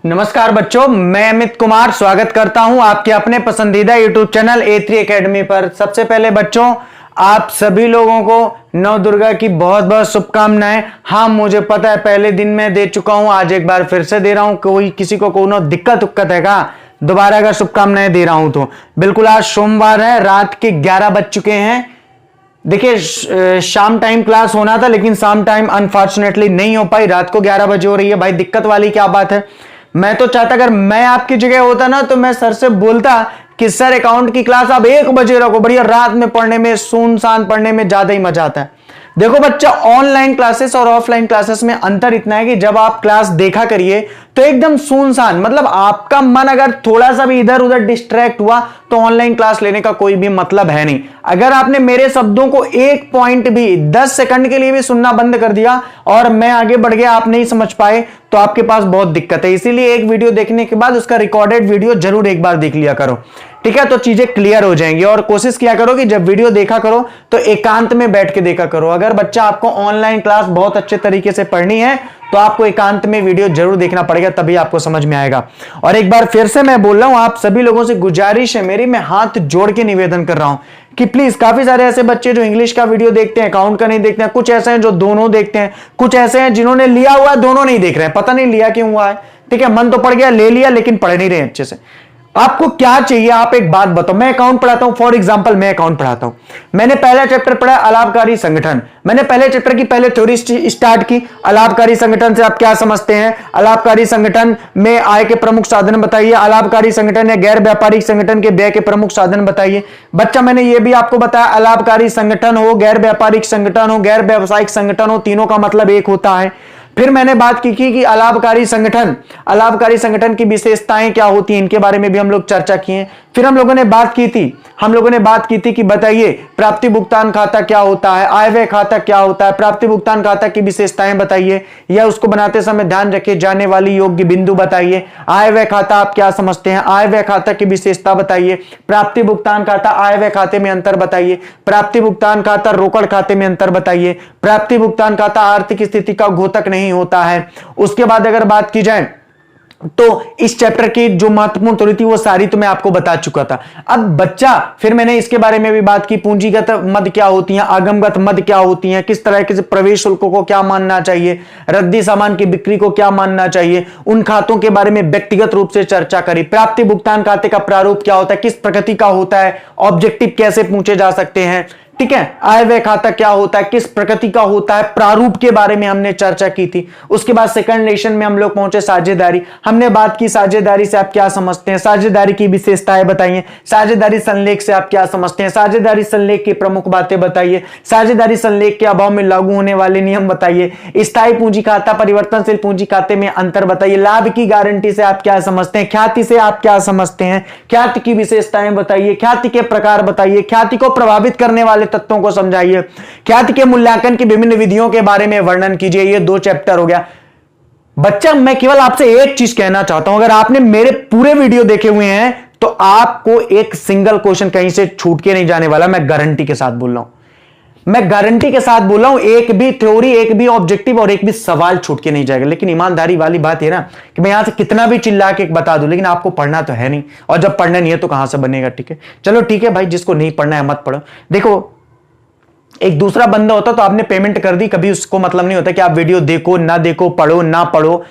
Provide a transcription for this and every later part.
नमस्कार बच्चों, मैं अमित कुमार स्वागत करता हूं आपके अपने पसंदीदा यूट्यूब चैनल A3 एकेडमी पर। सबसे पहले बच्चों, आप सभी लोगों को नव दुर्गा की बहुत बहुत शुभकामनाएं। हाँ, मुझे पता है पहले दिन में दे चुका हूं, आज एक बार फिर से दे रहा हूं। कोई किसी को कोनो दिक्कत है का दोबारा अगर शुभकामनाएं दे रहा हूं तो बिल्कुल। आज सोमवार है, रात के 11 बज चुके हैं। देखिए, शाम टाइम क्लास होना था लेकिन शाम टाइम अनफॉर्चुनेटली नहीं हो पाई, रात को 11 बजे हो रही है। भाई दिक्कत वाली क्या बात है। मैं तो चाहता, अगर मैं आपकी जगह होता ना तो मैं सर से बोलता कि सर अकाउंट की क्लास आप 1 बजे रखो, बढ़िया रात में पढ़ने में, सुनसान पढ़ने में ज्यादा ही मजा आता है। देखो बच्चा, ऑनलाइन क्लासेस और ऑफलाइन क्लासेस में अंतर इतना है कि जब आप क्लास देखा करिए तो एकदम सुनसान, मतलब आपका मन अगर थोड़ा सा भी इधर उधर डिस्ट्रैक्ट हुआ तो ऑनलाइन क्लास लेने का कोई भी मतलब है नहीं। अगर आपने मेरे शब्दों को एक पॉइंट भी 10 सेकंड के लिए भी सुनना बंद कर दिया और मैं आगे बढ़ गया, आप नहीं समझ पाए, तो आपके पास बहुत दिक्कत है। इसीलिए एक वीडियो देखने के बाद उसका रिकॉर्डेड वीडियो जरूर एक बार देख लिया करो, ठीक है, तो चीजें क्लियर हो जाएंगी। और कोशिश किया करो कि जब वीडियो देखा करो तो एकांत में बैठ के देखा करो। अगर बच्चा आपको ऑनलाइन क्लास बहुत अच्छे तरीके से पढ़नी है तो आपको एकांत में वीडियो जरूर देखना पड़ेगा, तभी आपको समझ में आएगा। और एक बार फिर से मैं बोल रहा हूं, आप सभी लोगों से गुजारिश है मेरी, मैं हाथ जोड़ के निवेदन कर रहा हूं कि प्लीज, काफी सारे ऐसे बच्चे जो इंग्लिश का वीडियो देखते हैं, अकाउंट का नहीं देखते हैं, कुछ ऐसे हैं जो दोनों देखते हैं, कुछ ऐसे हैं जिन्होंने लिया हुआ है दोनों नहीं देख रहे हैं, पता नहीं लिया क्यों हुआ है। ठीक है, मन तो पड़ गया, ले लिया, लेकिन पढ़ नहीं रहे अच्छे से। आपको क्या चाहिए, आप एक बात बताओ। मैं अकाउंट पढ़ाता हूं, फॉर एग्जांपल मैं अकाउंट पढ़ाता हूं। मैंने पहला चैप्टर पढ़ा अलाभकारी संगठन। मैंने पहले चैप्टर की पहले थ्योरी स्टार्ट की। अलाभकारी संगठन से आप क्या समझते हैं, अलाभकारी संगठन में आय के प्रमुख साधन बताइए, अलाभकारी संगठन या गैर व्यापारिक संगठन के व्यय के प्रमुख साधन बताइए। बच्चा, मैंने यह भी आपको बताया, अलाभकारी संगठन हो, गैर व्यापारिक संगठन हो, गैर व्यावसायिक संगठन हो, तीनों का मतलब एक होता है। फिर मैंने बात की कि अलाभकारी संगठन की विशेषताएं क्या होती हैं, इनके बारे में भी हम लोग चर्चा किए। फिर हम लोगों ने बात की थी कि बताइए प्राप्ति भुगतान खाता क्या होता है, आय व्यय खाता क्या होता है, प्राप्ति भुगतान खाता की विशेषताएं बताइए, या उसको बनाते समय ध्यान रखे जाने वाली योग्य बिंदु बताइए। आय व्यय खाता आप क्या समझते हैं, आय व्यय खाता की विशेषता बताइए। प्राप्ति भुगतान खाता आय व्यय खाते में अंतर बताइए। प्राप्ति भुगतान खाता रोकड़ खाते में अंतर बताइए। प्राप्ति भुगतान खाता आर्थिक स्थिति का घोतक नहीं होता है। उसके बाद अगर बात की जाए तो इस चैप्टर की जो महत्वपूर्ण थ्योरी थी वो सारी तो मैं आपको बता चुका था। अब बच्चा, फिर मैंने इसके बारे में भी बात की, पूंजीगत मद क्या होती हैं, आगमगत मद क्या होती हैं, किस तरह के प्रवेश शुल्कों को क्या मानना चाहिए, रद्दी सामान की बिक्री को क्या मानना चाहिए, उन खातों के बारे में व्यक्तिगत रूप से चर्चा करी। प्राप्ति भुगतान खाते का प्रारूप क्या होता है, किस प्रकृति का होता है, ऑब्जेक्टिव कैसे पूछे जा सकते हैं, ठीक है, आय व्यय खाता क्या होता है, किस प्रकृति का होता है, प्रारूप के बारे में हमने चर्चा की थी। उसके बाद सेकंड लेशन में हम लोग पहुंचे साझेदारी। हमने बात की साझेदारी से आप क्या समझते हैं, साझेदारी की विशेषताएं बताइए। साझेदारी संलेख से आप क्या समझते हैं, साझेदारी संलेख की प्रमुख बातें बताइए। साझेदारी संलेख के अभाव में लागू होने वाले नियम बताइए। स्थायी पूंजी खाता परिवर्तनशील पूंजी खाते में अंतर बताइए। लाभ की गारंटी से आप क्या समझते हैं, ख्याति से आप क्या समझते हैं, ख्याति की विशेषताएं बताइए, ख्याति के प्रकार बताइए, ख्याति को प्रभावित करने वाले तत्वों को समझाइए, ख्याति के मूल्यांकन की विभिन्न विधियों के बारे में वर्णन कीजिए। ये 2 चैप्टर हो गया। बच्चा, मैं केवल आपसे एक चीज कहना चाहता हूं, अगर आपने मेरे पूरे वीडियो देखे हुए हैं तो आपको एक सिंगल क्वेश्चन कहीं से छूट के नहीं जाने वाला। मैं गारंटी के साथ बोल रहा हूं, एक भी थ्योरी, एक भी ऑब्जेक्टिव और एक भी सवाल छूट के नहीं जाएगा। लेकिन ईमानदारी वाली बात है ना कि मैं यहां से कितना भी चिल्ला के बता दूं, लेकिन आपको पढ़ना तो है नहीं, और जब पढ़ना नहीं है तो कहां से बनेगा। ठीक है, चलो ठीक है भाई, जिसको नहीं पढ़ना है मत पढ़ो। देखो, एक दूसरा बंदा होता तो आपने पेमेंट कर दी, कभी उसको मतलब नहीं होता कि आप वीडियो देखो ना देखो, पढ़ो ना पढ़ो।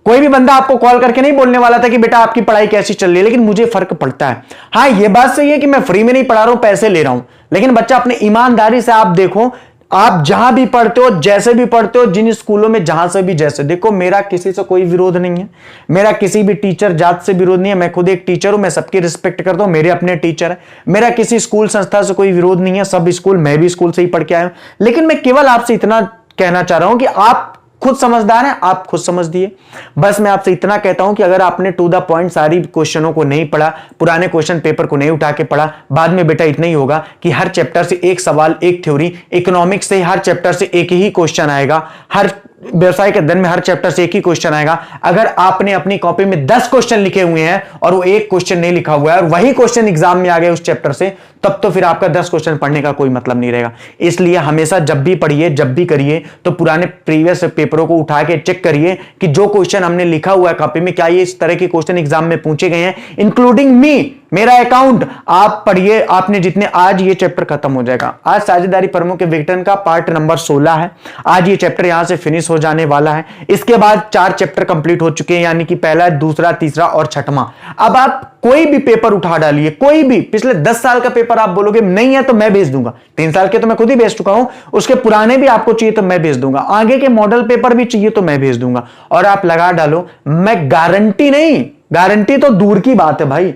कोई भी बंदा आपको कॉल करके नहीं बोलने वाला था कि बेटा आपकी पढ़ाई कैसी चल रही है, लेकिन मुझे फर्क पड़ता है। हाँ, यह बात सही है कि मैं फ्री में नहीं पढ़ा रहा हूं, पैसे ले रहा हूं, लेकिन बच्चा अपने ईमानदारी से आप देखो, आप जहां भी पढ़ते हो, जैसे भी पढ़ते हो, जिन स्कूलों में जहां से भी जैसे, देखो मेरा किसी से कोई विरोध नहीं है, मेरा किसी भी टीचर जात से विरोध नहीं है। मैं खुद एक टीचर हूं, मैं सबकी रिस्पेक्ट करता हूं, मेरे अपने टीचर है। मेरा किसी स्कूल संस्था से कोई विरोध नहीं है, सब स्कूल, मैं भी स्कूल से ही पढ़ के आया हूं। लेकिन मैं केवल आपसे इतना कहना चाह रहा हूं कि आप खुद समझदार हैं, आप खुद समझ दिए। बस मैं आपसे इतना कहता हूं कि अगर आपने टू द पॉइंट सारी क्वेश्चनों को नहीं पढ़ा, पुराने क्वेश्चन पेपर को नहीं उठा के पढ़ा, बाद में बेटा इतना ही होगा कि हर चैप्टर से एक सवाल, एक थ्योरी, इकोनॉमिक्स से हर चैप्टर से एक ही क्वेश्चन आएगा, हर व्यवसायिक अध्ययन में हर चैप्टर से एक ही क्वेश्चन आएगा। अगर आपने अपनी कॉपी में 10 क्वेश्चन लिखे हुए हैं और वो एक क्वेश्चन नहीं लिखा हुआ है और वही क्वेश्चन एग्जाम में आ गए उस चैप्टर से, तब तो फिर आपका 10 क्वेश्चन पढ़ने का कोई मतलब नहीं रहेगा। इसलिए हमेशा जब भी पढ़िए, जब भी करिए, तो पुराने प्रीवियस पेपरों को उठा के चेक करिए कि जो क्वेश्चन हमने लिखा हुआ है कॉपी में, क्या ये इस तरह के क्वेश्चन एग्जाम में पूछे गए हैं, इंक्लूडिंग मी, मेरा अकाउंट। आप पढ़िए, आपने जितने, आज ये चैप्टर खत्म हो जाएगा। आज साझेदारी फर्मों के विघटन का पार्ट नंबर 16 है। आज ये चैप्टर यहां से फिनिश हो जाने वाला है। इसके बाद 4 चैप्टर कंप्लीट हो चुके हैं, यानी कि पहला, दूसरा, तीसरा और छठवां। अब आप कोई भी पेपर उठा डालिए, कोई भी पिछले 10 साल का पेपर, आप बोलोगे नहीं है तो मैं भेज दूंगा। 3 साल के तो मैं खुद ही भेज चुका हूं, उसके पुराने भी आपको चाहिए तो मैं भेज दूंगा, आगे के मॉडल पेपर भी चाहिए तो मैं भेज दूंगा, और आप लगा डालो। मैं गारंटी नहीं, गारंटी तो दूर की बात है भाई।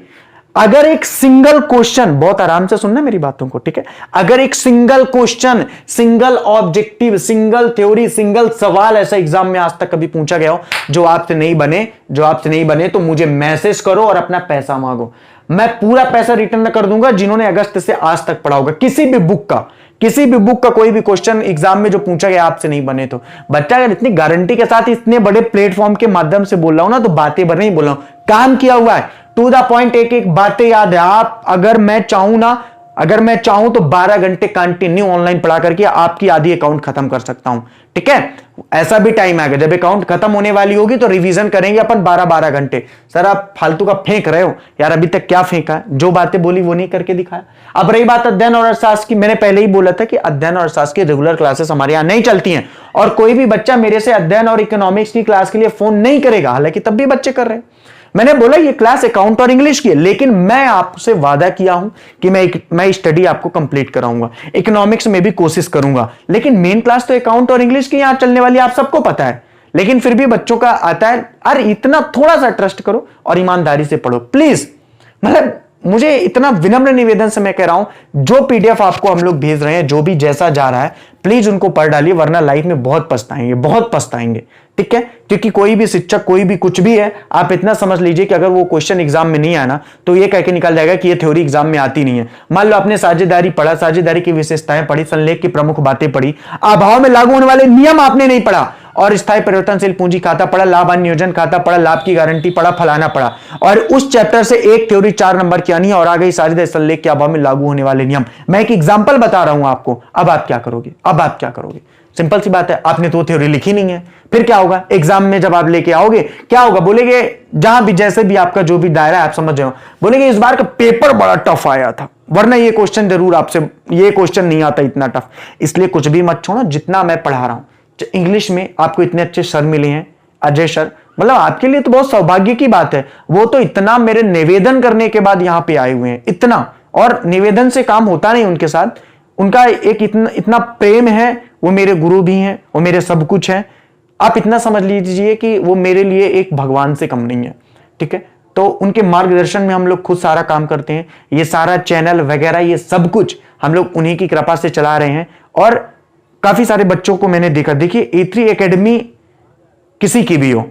अगर एक सिंगल क्वेश्चन, बहुत आराम से सुनना मेरी बातों को, ठीक है, अगर एक single question, single objective, single theory, single सवाल ऐसा एग्जाम में आज तक कभी पूछा गया हो जो आपसे नहीं बने, तो मुझे मैसेज करो और अपना पैसा मांगो। मैं पूरा पैसा रिटर्न कर दूंगा जिन्होंने अगस्त से आज तक पढ़ा होगा। किसी भी बुक का कोई भी क्वेश्चन एग्जाम में जो पूछा गया आपसे नहीं बने तो। बच्चा अगर इतनी गारंटी के साथ इतने बड़े प्लेटफॉर्म के माध्यम से बोल रहा हूं ना, तो बातें भर नहीं बोल रहा हूं, काम किया हुआ है, टू द पॉइंट, एक एक बातें याद है। आप अगर मैं चाहूं तो 12 घंटे कंटिन्यू ऑनलाइन पढ़ा करके आपकी आधी अकाउंट खत्म कर सकता हूं, ठीक है। ऐसा भी टाइम आएगा जब अकाउंट खत्म होने वाली होगी तो रिवीजन करेंगे अपन 12-12 घंटे। सर आप फालतू का फेंक रहे हो यार, अभी तक क्या फेंका है, जो बातें बोली वो नहीं करके दिखाया। अब रही बात अध्ययन और अर्थशास्त्र की, मैंने पहले ही बोला था कि अध्ययन और अर्थशास्त्र की रेगुलर क्लासेस हमारे यहां नहीं चलती हैं, और कोई भी बच्चा मेरे से अध्ययन और इकोनॉमिक्स की क्लास के लिए फोन नहीं करेगा, हालांकि तब भी बच्चे कर रहे हैं। मैंने बोला ये क्लास अकाउंट और इंग्लिश की है, लेकिन मैं आपसे वादा किया हूं कि मैं स्टडी आपको कंप्लीट कराऊंगा, इकोनॉमिक्स में भी कोशिश करूंगा, लेकिन मेन क्लास तो अकाउंट और इंग्लिश की यहां चलने वाली, आप सबको पता है। लेकिन फिर भी बच्चों का आता है, अरे इतना थोड़ा सा ट्रस्ट करो और ईमानदारी से पढ़ो प्लीज। मतलब मुझे इतना विनम्र निवेदन से मैं कह रहा हूं, जो पीडीएफ आपको हम लोग भेज रहे हैं, जो भी जैसा जा रहा है, प्लीज उनको पढ़ डालिए, वरना लाइफ में बहुत पछताएंगे, ठीक है। क्योंकि कोई भी शिक्षक, कोई भी कुछ भी है, आप इतना समझ लीजिए कि अगर वो क्वेश्चन एग्जाम में नहीं आना तो ये कह के निकल जाएगा कि ये थ्योरी एग्जाम में आती नहीं है। मान लो आपने साझेदारी पढ़ा, साझेदारी की विशेषताएं पढ़ी, संलेख की प्रमुख बातें पढ़ी, अभाव में लागू होने वाले नियम आपने नहीं पढ़ा, और स्थायी परिवर्तनशील पूंजी खाता पढ़ा, लाभ नियोजन खाता पढ़ा, लाभ की गारंटी पढ़ा, फलाना पढ़ा, और उस चैप्टर से एक थ्योरी 4 नंबर की आनी है और आ गई साझेदारी संलेख के अभाव में लागू होने वाले नियम। मैं एक एग्जांपल बता रहा हूं आपको। अब आप क्या करोगे? सिंपल सी बात है, आपने तो थ्योरी लिखी नहीं है, फिर क्या होगा? एग्जाम में जब आप लेके आओगे क्या होगा? बोलेंगे, जहां भी जैसे भी आपका जो भी दायरा है आप समझ रहे हो, बोलेंगे इस बार का पेपर बड़ा टफ आया था, वरना ये क्वेश्चन जरूर आपसे, ये क्वेश्चन नहीं आता इतना टफ। इसलिए कुछ भी मत छोड़ो, जितना मैं पढ़ा रहा हूं। इंग्लिश में आपको इतने अच्छे सर मिले हैं, अजय सर, मतलब आपके लिए तो बहुत सौभाग्य की बात है। वो तो इतना मेरे निवेदन करने के बाद यहां पे आए हुए हैं, इतना, और निवेदन से काम होता नहीं उनके साथ, उनका एक इतना प्रेम है, वो मेरे गुरु भी हैं, वो मेरे सब कुछ हैं। आप इतना समझ लीजिए कि वो मेरे लिए एक भगवान से कम नहीं है, ठीक है। तो उनके मार्गदर्शन में हम लोग खुद सारा काम करते हैं, ये सारा चैनल वगैरह ये सब कुछ हम लोग उन्हीं की कृपा से चला रहे हैं। और काफी सारे बच्चों को मैंने देखा, देखिए A3 एकेडमी किसी की भी हो,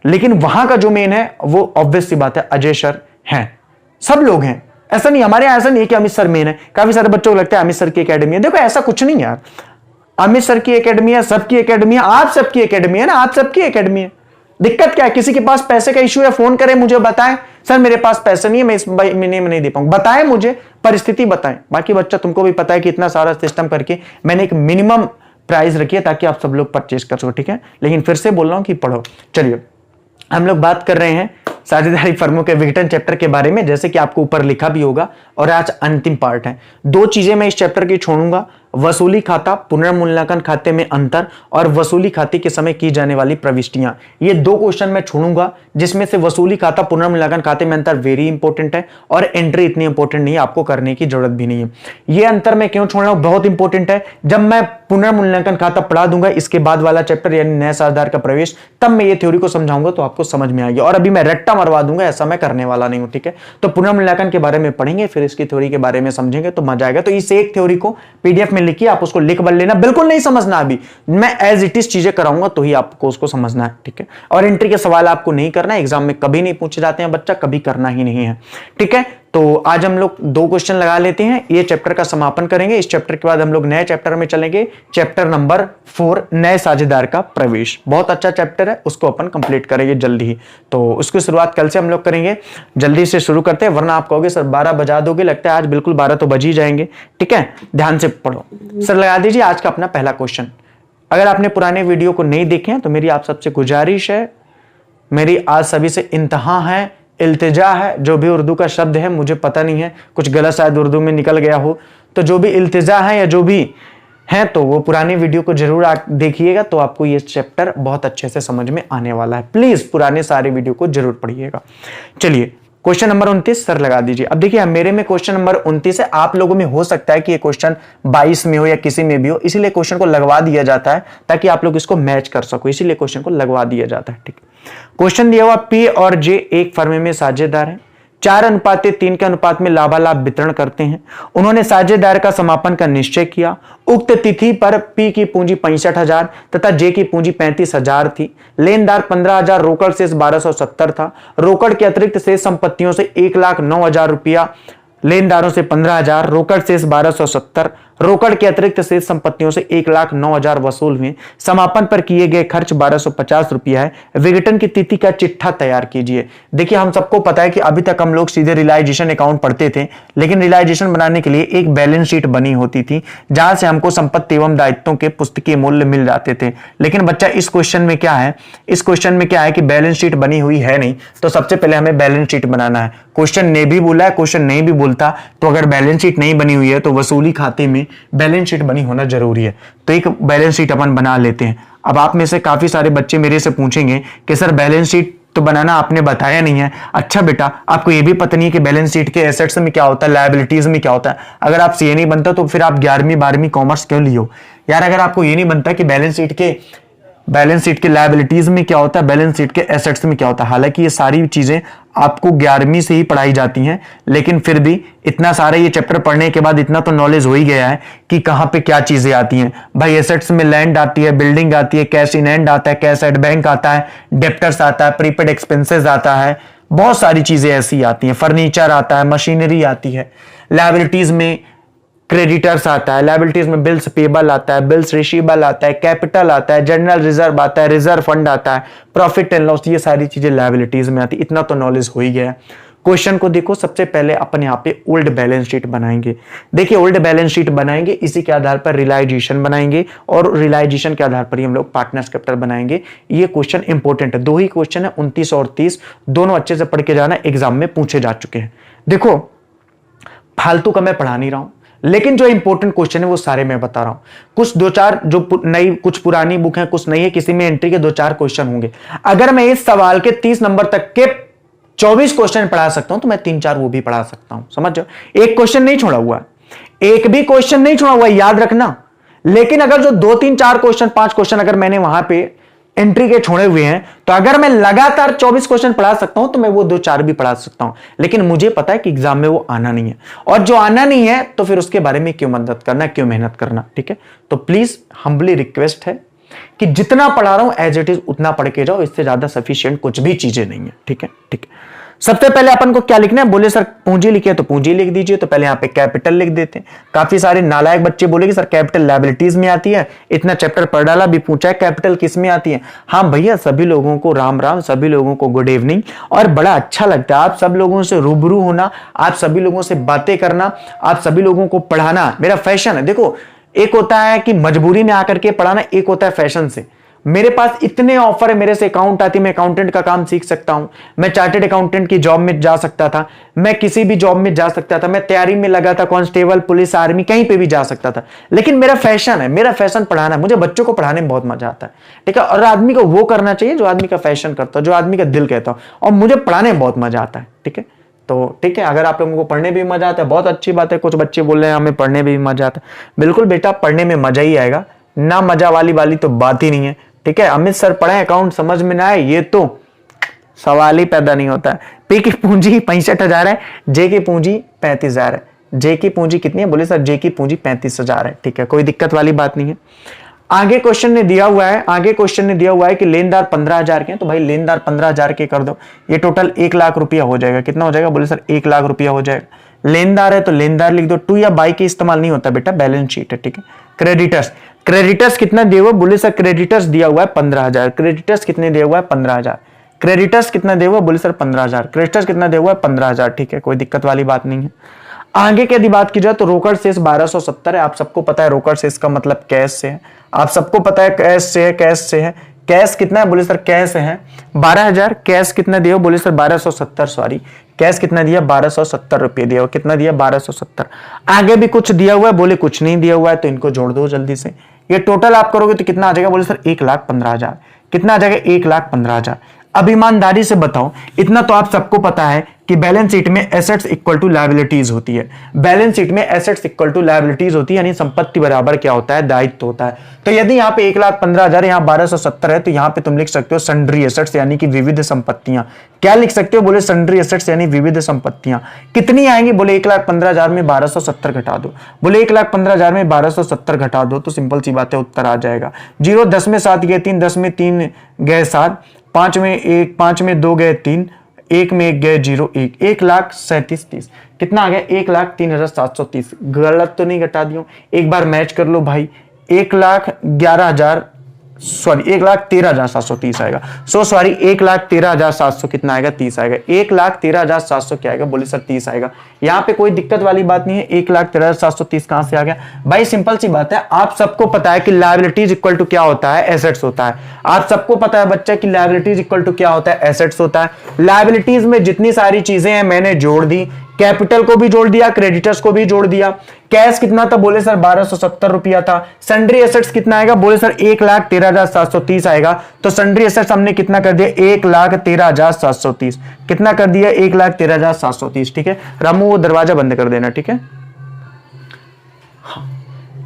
लेकिन वहां का जो मेन है वो ऑब्वियस सी बात है अजय सर हैं, सब लोग हैं। ऐसा नहीं, हमारे यहां ऐसा नहीं है कि अमित सर मेन है। काफी सारे बच्चों को लगता है अमित सर की एकेडमी है, देखो ऐसा कुछ नहीं यार। अमित सर की एकेडमी है, सबकी एकेडमी है, आप सबकी एकेडमी है ना, आप सबकी एकेडमी है। दिक्कत क्या है? किसी के पास पैसे का इश्यू है, फोन करें, मुझे बताएं, सर मेरे पास पैसे नहीं है, मैं इस महीने में नहीं दे पाऊंगा, बताएं मुझे, परिस्थिति बताएं। बाकी बच्चा तुमको भी पता है कि इतना सारा सिस्टम करके मैंने एक मिनिमम प्राइस रखी है ताकि आप सब लोग परचेज कर सको, ठीक है। लेकिन फिर से बोल रहा हूं कि पढ़ो। चलिए, हम लोग बात कर रहे हैं साझेदारी फर्मों के विघटन चैप्टर के बारे में, जैसे कि आपको ऊपर लिखा भी होगा, और आज अंतिम पार्ट है। 2 चीजें मैं इस चैप्टर की छोड़ूंगा, वसूली खाता, पुनर्मूल्यांकन खाते में अंतर, और वसूली खाते के समय की जाने वाली प्रविष्टियां। ये 2 क्वेश्चन मैं छोड़ूंगा, जिसमें से वसूली खाता, पुनर्मूल्यांकन खाते में अंतर वेरी इंपॉर्टेंट है, और एंट्री इतनी इंपॉर्टेंट नहीं है, आपको करने की जरूरत भी नहीं है। ये अंतर मैं क्यों छोड़ रहा हूं? बहुत इंपॉर्टेंट है। जब मैं पुनर्मूल्यांकन खाता पढ़ा दूंगा, इसके बाद वाला चैप्टर यानी नया साझेदार का प्रवेश, तब मैं ये थ्योरी को समझाऊंगा तो आपको समझ में आएगी। और अभी मैं रट्टा मरवा दूंगा, ऐसा मैं करने वाला नहीं हूं, ठीक है। तो पुनर्मूल्यांकन के बारे में पढ़ेंगे, फिर इसकी थ्योरी के बारे में समझेंगे तो मजा आएगा। तो इस एक थ्योरी को पीडीएफ में लिखिए, आप उसको लिख बल लेना, बिल्कुल नहीं समझना अभी, मैं एज इट इज चीजें कराऊंगा तो ही आपको उसको समझना है, ठीक है। और एंट्री के सवाल आपको नहीं करना है, एग्जाम में कभी नहीं पूछे जाते हैं बच्चा, कभी करना ही नहीं है, ठीक है। तो आज हम लोग 2 क्वेश्चन लगा लेते हैं, ये चैप्टर का समापन करेंगे। इस चैप्टर के बाद हम लोग नए चैप्टर में चलेंगे, चैप्टर नंबर 4, नए साझेदार का प्रवेश। बहुत अच्छा चैप्टर है, उसको अपन कंप्लीट करेंगे जल्दी ही। तो उसकी शुरुआत कल से हम लोग करेंगे, जल्दी से शुरू करते हैं, वरना आप कहोगे सर 12 बजा दोगे, लगता है आज बिल्कुल 12 तो बज ही जाएंगे। ठीक है, ध्यान से पढ़ो। सर लगा दीजिए आज का अपना पहला क्वेश्चन। अगर आपने पुराने वीडियो को नहीं देखे हैं तो मेरी आप सबसे गुजारिश है, मेरी आज सभी से इंतहा है, इल्तिजा है, जो भी उर्दू का शब्द है मुझे पता नहीं है, कुछ गलत शायद उर्दू में निकल गया हो, तो जो भी इल्तिजा है या जो भी है तो वो पुराने वीडियो को जरूर देखिएगा, तो आपको ये चैप्टर बहुत अच्छे से समझ में आने वाला है। प्लीज पुराने सारे वीडियो को जरूर पढ़िएगा। चलिए क्वेश्चन नंबर 29 सर लगा दीजिए। अब देखिए मेरे में क्वेश्चन नंबर 29 है, आप लोगों में हो सकता है कि ये क्वेश्चन 22 में हो या किसी में भी हो, इसीलिए क्वेश्चन को लगवा दिया जाता है ताकि आप लोग इसको मैच कर सको, इसीलिए क्वेश्चन को लगवा दिया जाता है। ठीक, क्वेश्चन दिया हुआ P और J एक फर्म में साझेदार हैं, 4:3 के अनुपात में लाभालाभ वितरण करते हैं। उन्होंने साझेदार का समापन का निश्चय किया। उक्त तिथि पर P की पूंजी 65,000 तथा J की पूंजी 35,000 थी। लेनदार 15,000, रोकड़ शेष 1270 था। रोकड़ के अतिरिक्त शेष संपत्तियों से 1,09,000 रुपया, लेनदारों से 15,000, रोकड़ शेष 1270, रोकड़ के अतिरिक्त शेष संपत्तियों से 1,09,000 वसूल हुए। समापन पर किए गए खर्च 1250 रुपया है। विघटन की तिथि का चिट्ठा तैयार कीजिए। देखिए हम सबको पता है कि अभी तक हम लोग सीधे रियलाइजेशन अकाउंट पढ़ते थे, लेकिन रियलाइजेशन बनाने के लिए एक बैलेंस शीट बनी होती थी जहां से हमको संपत्ति एवं दायित्वों के पुस्तकीय मूल्य मिल जाते थे। लेकिन बच्चा इस क्वेश्चन में क्या है, इस क्वेश्चन में क्या है कि बैलेंस शीट बनी हुई है नहीं, तो सबसे पहले हमें बैलेंस शीट बनाना है। क्वेश्चन ने भी बोला है, क्वेश्चन नहीं भी बोलता, तो अगर बैलेंस शीट नहीं बनी हुई है तो वसूली खाते में बैलेंस शीट बनी होना जरूरी है। तो एक बैलेंस शीट अपन बना लेते हैं। अब आप में से काफी सारे बच्चे मेरे से पूछेंगे कि सर बैलेंस शीट तो बनाना आपने बताया नहीं है। अच्छा बेटा, आपको ये भी पता नहीं है कि बैलेंस शीट के एसेट्स में क्या होता है, लायबिलिटीज में क्या होता है। अगर आपसे ये नहीं बनता तो फिर आप 11वीं 12वीं कॉमर्स क्यों लियो यार। अगर आपको ये नहीं बनता कि बैलेंस शीट के लायबिलिटीज में क्या होता है, बैलेंस शीट के एसेट्स में क्या होता है, हालांकि ये सारी चीजें आपको 11वीं से ही पढ़ाई जाती हैं, लेकिन फिर भी इतना सारा ये चैप्टर पढ़ने के बाद इतना तो नॉलेज हो ही गया है कि कहां पे क्या चीजें आती हैं। भाई एसेट्स में लैंड आती है, बिल्डिंग आती है, कैश इन हैंड आता है, कैश एट बैंक आता है, डेप्टर्स आता है, प्रीपेड एक्सपेंसेस आता है, बहुत सारी चीजें ऐसी आती हैं, फर्नीचर आता है, मशीनरी आती है। लायबिलिटीज में क्रेडिटर्स आता है, लायबिलिटीज में बिल्स पेबल आता है, बिल्स रिसीवेबल आता है, कैपिटल आता है, जनरल रिजर्व आता है, रिजर्व फंड आता है, प्रॉफिट एंड लॉस, ये सारी चीजें लायबिलिटीज में आती है। इतना तो नॉलेज हो ही गया है। क्वेश्चन को देखो, सबसे पहले अपन यहाँ पे ओल्ड बैलेंस शीट बनाएंगे। देखिए ओल्ड बैलेंस शीट बनाएंगे, इसी के आधार पर रियलाइजेशन बनाएंगे और रियलाइजेशन के आधार पर ही हम लोग पार्टनर्स कैपिटल बनाएंगे। ये क्वेश्चन इंपॉर्टेंट है, 2 ही क्वेश्चन है, 29 और 30, दोनों अच्छे से पढ़ के जाना, एग्जाम में पूछे जा चुके हैं। देखो फालतू का मैं पढ़ा नहीं रहा हूं, लेकिन जो इंपॉर्टेंट क्वेश्चन है वो सारे मैं बता रहा हूं। कुछ 2-4 जो नई, कुछ पुरानी बुक है, कुछ नई है, किसी में एंट्री के 2-4 क्वेश्चन होंगे। अगर मैं इस सवाल के 30 नंबर तक के 24 क्वेश्चन पढ़ा सकता हूं तो मैं 3-4 वो भी पढ़ा सकता हूं, समझ जाओ। एक क्वेश्चन नहीं छोड़ा हुआ, एक भी क्वेश्चन नहीं छोड़ा हुआ, याद रखना। लेकिन अगर जो 2, 3, 4 क्वेश्चन, 5 क्वेश्चन अगर मैंने वहां पे एंट्री के छोड़े हुए हैं, तो अगर मैं लगातार 24 क्वेश्चन पढ़ा सकता हूं तो मैं वो 2-4 भी पढ़ा सकता हूं। लेकिन मुझे पता है कि एग्जाम में वो आना नहीं है, और जो आना नहीं है तो फिर उसके बारे में क्यों मदद करना, क्यों मेहनत करना। ठीक है, तो प्लीज हम्बली रिक्वेस्ट है कि जितना पढ़ा रहा हूं एज इट इज उतना पढ़ के जाओ, इससे ज्यादा सफिशिएंट कुछ भी चीजें नहीं है। ठीक है, ठीक है। सबसे पहले अपन को क्या लिखना है, बोले सर पूंजी लिखे तो पूंजी लिख दीजिए, तो पहले यहाँ पे कैपिटल लिख देते हैं। काफी सारे नालायक बच्चे बोले कि सर कैपिटल लायबिलिटीज में आती है, इतना चैप्टर पढ़ डाला भी पूछा है कैपिटल किस में आती है। हाँ भैया, सभी लोगों को राम राम, सभी लोगों को गुड इवनिंग, और बड़ा अच्छा लगता है आप सब लोगों से रूबरू होना, आप सभी लोगों से बातें करना, आप सभी लोगों को पढ़ाना मेरा फैशन है। देखो एक होता है कि मजबूरी में आकर के पढ़ाना, एक होता है फैशन से। मेरे पास इतने ऑफर है, मेरे से अकाउंट आती है, मैं अकाउंटेंट का काम सीख सकता हूं, मैं चार्टेड अकाउंटेंट की जॉब में जा सकता था, मैं किसी भी जॉब में जा सकता था, मैं तैयारी में लगा था, कांस्टेबल, पुलिस, आर्मी, कहीं पे भी जा सकता था। लेकिन मेरा फैशन है, मेरा फैशन पढ़ाना है, मुझे बच्चों को पढ़ाने में बहुत मजा आता है। ठीक है, और आदमी को वो करना चाहिए जो आदमी का फैशन करता है, जो आदमी का दिल कहता है, और मुझे पढ़ाने में बहुत मजा आता है। ठीक है, तो ठीक है, अगर आप लोगों को पढ़ने भी मजा आता है बहुत अच्छी बात है। कुछ बच्चे बोल रहे हैं हमें पढ़ने में भी मजा आता है, बिल्कुल बेटा पढ़ने में मजा ही आएगा, ना मजा वाली तो बात ही नहीं है। ठीक है, अमित सर पढ़े अकाउंट समझ में ना आए ये तो सवाल ही पैदा नहीं होता है। पी की पूंजी 65,000 है, जे की पूंजी 35,000 है। जे की पूंजी कितनी है, बोले सर जे की पूंजी 35,000 है। ठीक है, कोई दिक्कत वाली बात नहीं है। आगे क्वेश्चन ने दिया हुआ है कि लेनदार 15,000 के हैं, तो भाई लेनदार 15,000 के कर दो, ये टोटल 1 लाख रुपया हो जाएगा। कितना हो जाएगा? बोले सर 1 लाख रुपया हो जाएगा। लेनदार है तो लेनदार लिख दो, टू या बाई के इस्तेमाल नहीं होता बेटा, बैलेंस शीट है, ठीक है। क्रेडिटर्स कितना दिया हुआ? बोले सर क्रेडिटर्स दिया हुआ है 15,000। क्रेडिटर्स कितने दिया हुआ है? 15,000। क्रेडिटर्स कितना दिया हुआ? बोले सर 15,000। क्रेडिटर्स कितना दिया हुआ है? 15,000, ठीक है, कोई दिक्कत वाली बात नहीं है। आगे की यदि बात की जाए तो रोकड़ शेष 1270 है। आप सबको पता है रोकड़ शेष का मतलब कैश से है, आप सबको पता है कैश से है। कैश कितना है? बोले सर कैश है 12,000। कैश कितना दिया? बोले सर 1270, सॉरी कैश कितना दिया? 1270 रुपये दिया हुआ। कितना दिया? 1270। आगे भी कुछ दिया हुआ है? बोले कुछ नहीं दिया हुआ है, तो इनको जोड़ दो जल्दी से। ये टोटल आप करोगे तो कितना आ जाएगा? बोले सर 1,15,000। कितना आ जाएगा? 1,15,000। अब ईमानदारी से बताओ, इतना तो आप सबको पता है कि बैलेंस शीट में एसेट्स इक्वल टू लायबिलिटीज होती है। बैलेंस शीट में एसेट्स इक्वल टू लायबिलिटीज होती है, यानी संपत्ति बराबर क्या होता है? दायित्व होता है। तो यदि यहाँ पे 1,15,000 यहाँ 1270 है, तो यहाँ पे तुम लिख सकते हो सन्ड्री एसेट्स यानी कि विविध संपत्तियां। क्या लिख सकते हो? बोले सन्ड्री एसेट्स यानी विविध संपत्तियां। कितनी आएंगी? बोले 1,15,000 में 1270 घटा दो। बोले 1,15,000 में 1270 घटा दो, तो सिंपल सी बात है, उत्तर आ जाएगा 0। 10 में 7 गए 3, 10 में 3 गए 7, 5 में 1, 5 में 2 गए 3, 1 में 1 गए 0, 1, 1,37,30। कितना आ गया? 1,03,730। गलत तो नहीं घटा दियो? एक बार मैच कर लो भाई, 1,13,730 आएगा। सॉरी 1,13,700 कितना आएगा? 30 आएगा। 1,13,700 क्या आएगा? बोले सर 30 आएगा। यहाँ पे कोई दिक्कत वाली बात नहीं है। 1,13,730 कहां से आ गया भाई? सिंपल सी बात है, आप सबको पता है कि लायबिलिटीज इक्वल टू क्या होता है? एसेट्स होता है। आप सबको पता है बच्चा कि लायबिलिटीज इक्वल टू क्या होता है? एसेट्स होता है। लायबिलिटीज में जितनी सारी चीजें हैं मैंने जोड़ दी, कैपिटल को भी जोड़ दिया, क्रेडिटर्स को भी जोड़ दिया। कैश कितना था? बोले सर 1270 रुपया था। सन्ड्री एसेट्स कितना आएगा? बोले सर 1,13,730 आएगा। तो सन्ड्री एसेट्स हमने कितना कर दिया? 1,13,730। कितना कर दिया? 1,13,730, ठीक है। रामू वो दरवाजा बंद कर देना, ठीक है।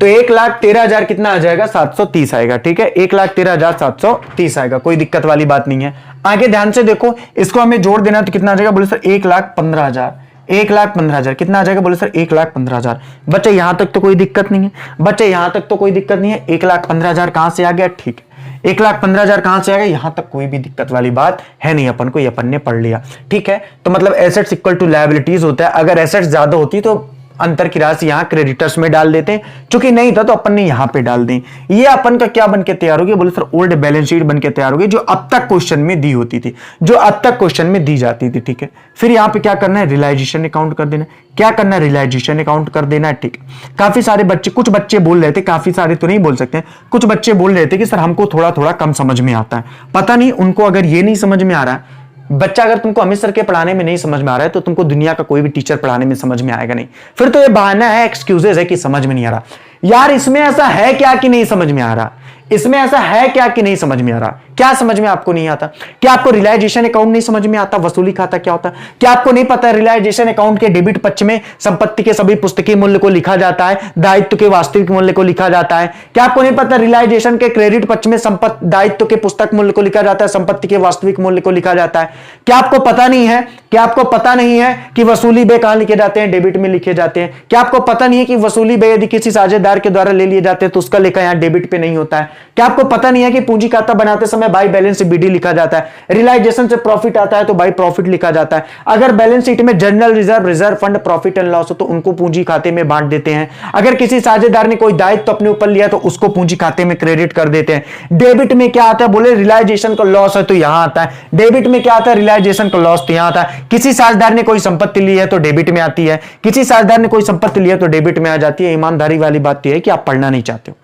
तो 1,13,000 कितना आ जाएगा? 730 आएगा, ठीक है। 1,13,730 आएगा, कोई दिक्कत वाली बात नहीं है। आगे ध्यान से देखो, इसको हमें जोड़ देना तो कितना आ जाएगा? बोले सर 1,15,000। 1,15,000 कितना आ जाएगा? बोले सर 1,15,000। बच्चे यहां तक तो कोई दिक्कत नहीं है, बच्चे यहां तक तो कोई दिक्कत नहीं है। 1,15,000 कहां से आ गया? ठीक है, 1,15,000 कहां से आ गया? यहां तक कोई भी दिक्कत वाली बात है नहीं, अपन को ये अपन ने पढ़ लिया, ठीक है। तो मतलब एसेट्स इक्वल टू लायबिलिटीज होता है। अगर एसेट्स ज्यादा होती तो अंतर की राशि यहां क्रेडिटर्स में डाल देते हैं, चूंकि नहीं था तो अपन ने यहां पे डाल दी। ये अपन का क्या बन के तैयार हो गया? बोले सर ओल्ड बैलेंस शीट बन के तैयार हो गई, जो अब तक क्वेश्चन में दी होती थी, जो अब तक क्वेश्चन में दी जाती थी, ठीक है। फिर यहां पे क्या करना है? रियलाइजेशन अकाउंट कर देना। क्या करना है? रियलाइजेशन अकाउंट कर देना है, ठीक है। काफी सारे बच्चे, कुछ बच्चे बोल रहे थे, काफी सारे तो नहीं बोल सकते, कुछ बच्चे बोल रहे थे कि सर हमको थोड़ा थोड़ा कम समझ में आता है। पता नहीं उनको अगर ये नहीं समझ में आ रहा है, बच्चा अगर तुमको अमित सर के पढ़ाने में नहीं समझ में आ रहा है तो तुमको दुनिया का कोई भी टीचर पढ़ाने में समझ में आएगा नहीं। फिर तो ये बहाना है, एक्सक्यूजेस है कि समझ में नहीं आ रहा। यार इसमें ऐसा है क्या कि नहीं समझ में आ रहा? इसमें ऐसा है क्या कि नहीं समझ में आ रहा? क्या समझ में आपको नहीं आता? क्या आपको रियलाइजेशन अकाउंट नहीं समझ में आता? वसूली खाता क्या होता है? क्या आपको नहीं पता रियलाइजेशन अकाउंट के डेबिट पक्ष में संपत्ति के सभी पुस्तकीय मूल्य को लिखा जाता है, दायित्व के वास्तविक मूल्य को लिखा जाता है? क्या आपको नहीं पता रियलाइजेशन के क्रेडिट पक्ष में संपत्ति दायित्व के पुस्तक मूल्य को लिखा जाता है, संपत्ति के वास्तविक मूल्य को लिखा जाता है? क्या आपको पता नहीं है? क्या आपको पता नहीं है कि वसूली व्यय कहां लिखे जाते हैं? डेबिट में लिखे जाते हैं। क्या आपको पता नहीं है कि वसूली व्यय यदि किसी साझेदार के द्वारा ले लिए जाते हैं तो उसका लेखा यहां डेबिट पे नहीं होता है? क्या आपको पता नहीं है कि पूंजी खाता बनाते समय बाई बैलेंस से बीडी लिखा जाता है, रियलाइजेशन से प्रॉफिट आता है तो बाई प्रॉफिट लिखा जाता है? अगर बैलेंस शीट में general reserve, reserve fund, profit and loss हो तो उनको पूंजी खाते में बांट देते हैं। अगर किसी साझेदार ने कोई दायित्व तो अपने ऊपर लिया तो उसको पूंजी खाते में क्रेडिट कर देते हैं। डेबिट में क्या आता है? बोले रियलाइजेशन का लॉस है तो यहां आता है। डेबिट में क्या आता है? रियलाइजेशन का लॉस तो यहां आता है। किसी साझेदार ने कोई संपत्ति ली है तो डेबिट में आती है, किसी साझेदार ने कोई संपत्ति ली है तो डेबिट में आ जाती है। ईमानदारी वाली बात यह है कि आप पढ़ना नहीं चाहते हो,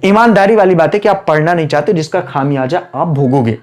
ईमानदारी वाली बात है कि आप पढ़ना नहीं चाहते, जिसका खामियाजा आप भोगोगे,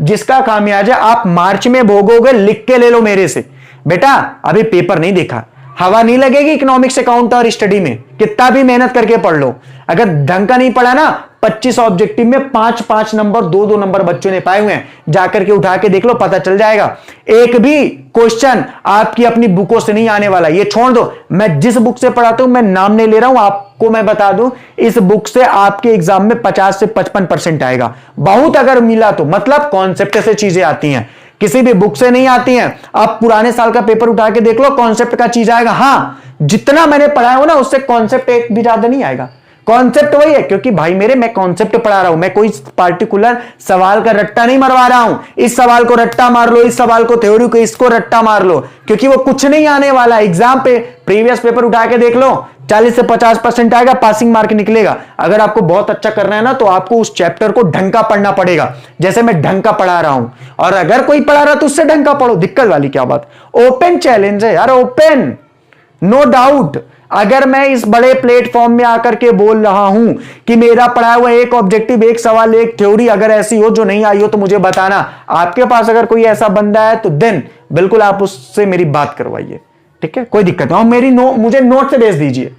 जिसका खामियाजा आप मार्च में भोगोगे। लिख के ले लो मेरे से बेटा, अभी पेपर नहीं देखा, हवा नहीं लगेगी इकोनॉमिक्स अकाउंट और स्टडी में, कितना भी मेहनत करके पढ़ लो, अगर ढंग का नहीं पढ़ा ना 25 ऑब्जेक्टिव में 5-5 नंबर 2-2 नंबर बच्चों ने पाए हुए हैं, जाकर के उठा के देख लो, पता चल जाएगा। एक भी क्वेश्चन आपकी अपनी बुकों से नहीं आने वाला, ये छोड़ दो। मैं जिस बुक से पढ़ाता हूं, मैं नाम नहीं ले रहा हूं, आपको मैं बता दूं, इस बुक से आपके एग्जाम में 50 से 55% आएगा। बहुत अगर मिला तो, मतलब कॉन्सेप्ट से चीजें आती हैं, किसी भी बुक से नहीं आती हैं। आप पुराने साल का पेपर उठा के देख लो, कॉन्सेप्ट का चीज आएगा। हां, जितना मैंने पढ़ाया हो ना उससे कॉन्सेप्ट एक भी ज्यादा नहीं आएगा, कॉन्सेप्ट वही है, क्योंकि भाई मेरे मैं कॉन्सेप्ट पढ़ा रहा हूं, मैं कोई पार्टिकुलर सवाल का रट्टा नहीं मरवा रहा हूं। इस सवाल को रट्टा मार लो, इस सवाल को थ्योरी को इसको रट्टा मार लो, क्योंकि वो कुछ नहीं आने वाला। एग्जाम पे प्रीवियस पेपर उठा के देख लो, 40 से 50% आएगा, पासिंग मार्क निकलेगा। अगर आपको बहुत अच्छा करना है ना, तो आपको उस चैप्टर को ढंग का पढ़ना पड़ेगा, जैसे मैं ढंग का पढ़ा रहा हूं। और अगर कोई पढ़ा रहा तो उससे ढंग का पढ़ो, दिक्कत वाली क्या बात। ओपन चैलेंज है यार, ओपन, नो डाउट। अगर मैं इस बड़े प्लेटफॉर्म में आकर के बोल रहा हूं कि मेरा पढ़ा हुआ एक ऑब्जेक्टिव, एक सवाल, एक थ्योरी अगर ऐसी हो जो नहीं आई हो तो मुझे बताना। आपके पास अगर कोई ऐसा बंदा है तो देन बिल्कुल आप उससे मेरी बात करवाइए, ठीक है, कोई दिक्कत नहीं। और मेरी मुझे नोट से भेज दीजिए,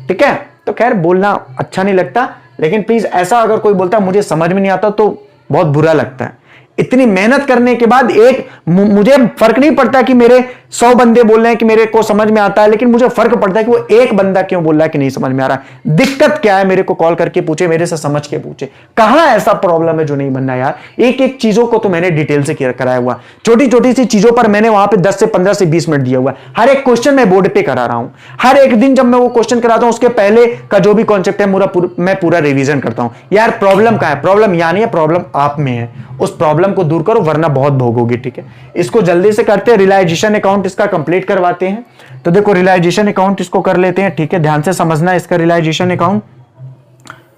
ठीक है। तो खैर बोलना अच्छा नहीं लगता, लेकिन प्लीज ऐसा अगर कोई बोलता है मुझे समझ में नहीं आता तो बहुत बुरा लगता है। इतनी मेहनत करने के बाद मुझे फर्क नहीं पड़ता कि मेरे 100 बंदे बोल रहे हैं कि मेरे को समझ में आता है, लेकिन मुझे फर्क पड़ता है कि वो एक बंदा क्यों बोल रहा है कि नहीं समझ में आ रहा है। दिक्कत क्या है मेरे को कॉल करके पूछे, मेरे से समझ के पूछे, कहां ऐसा प्रॉब्लम है जो नहीं बनना यार। एक एक चीजों को तो मैंने डिटेल से कराया हुआ, छोटी छोटी सी चीजों पर मैंने वहां पे 10 से 15 से 20 मिनट दिया हुआ। हर एक क्वेश्चन मैं बोर्ड पे करा रहा हूं। हर एक दिन जब मैं वो क्वेश्चन कराता हूं उसके पहले का जो भी कॉन्सेप्ट है मैं पूरा रिवीजन करता हूं। यार प्रॉब्लम कहां है? प्रॉब्लम यहाँ नहीं है, प्रॉब्लम आप में है। उस प्रॉब्लम को दूर करो वरना बहुत भोगोगे, ठीक है। इसको जल्दी से करते हैं, रियलाइजेशन अकाउंट इसका कंप्लीट करवाते हैं। तो देखो रियलाइजेशन अकाउंट इसको कर लेते हैं, ठीक है, ध्यान से समझना इसका रियलाइजेशन अकाउंट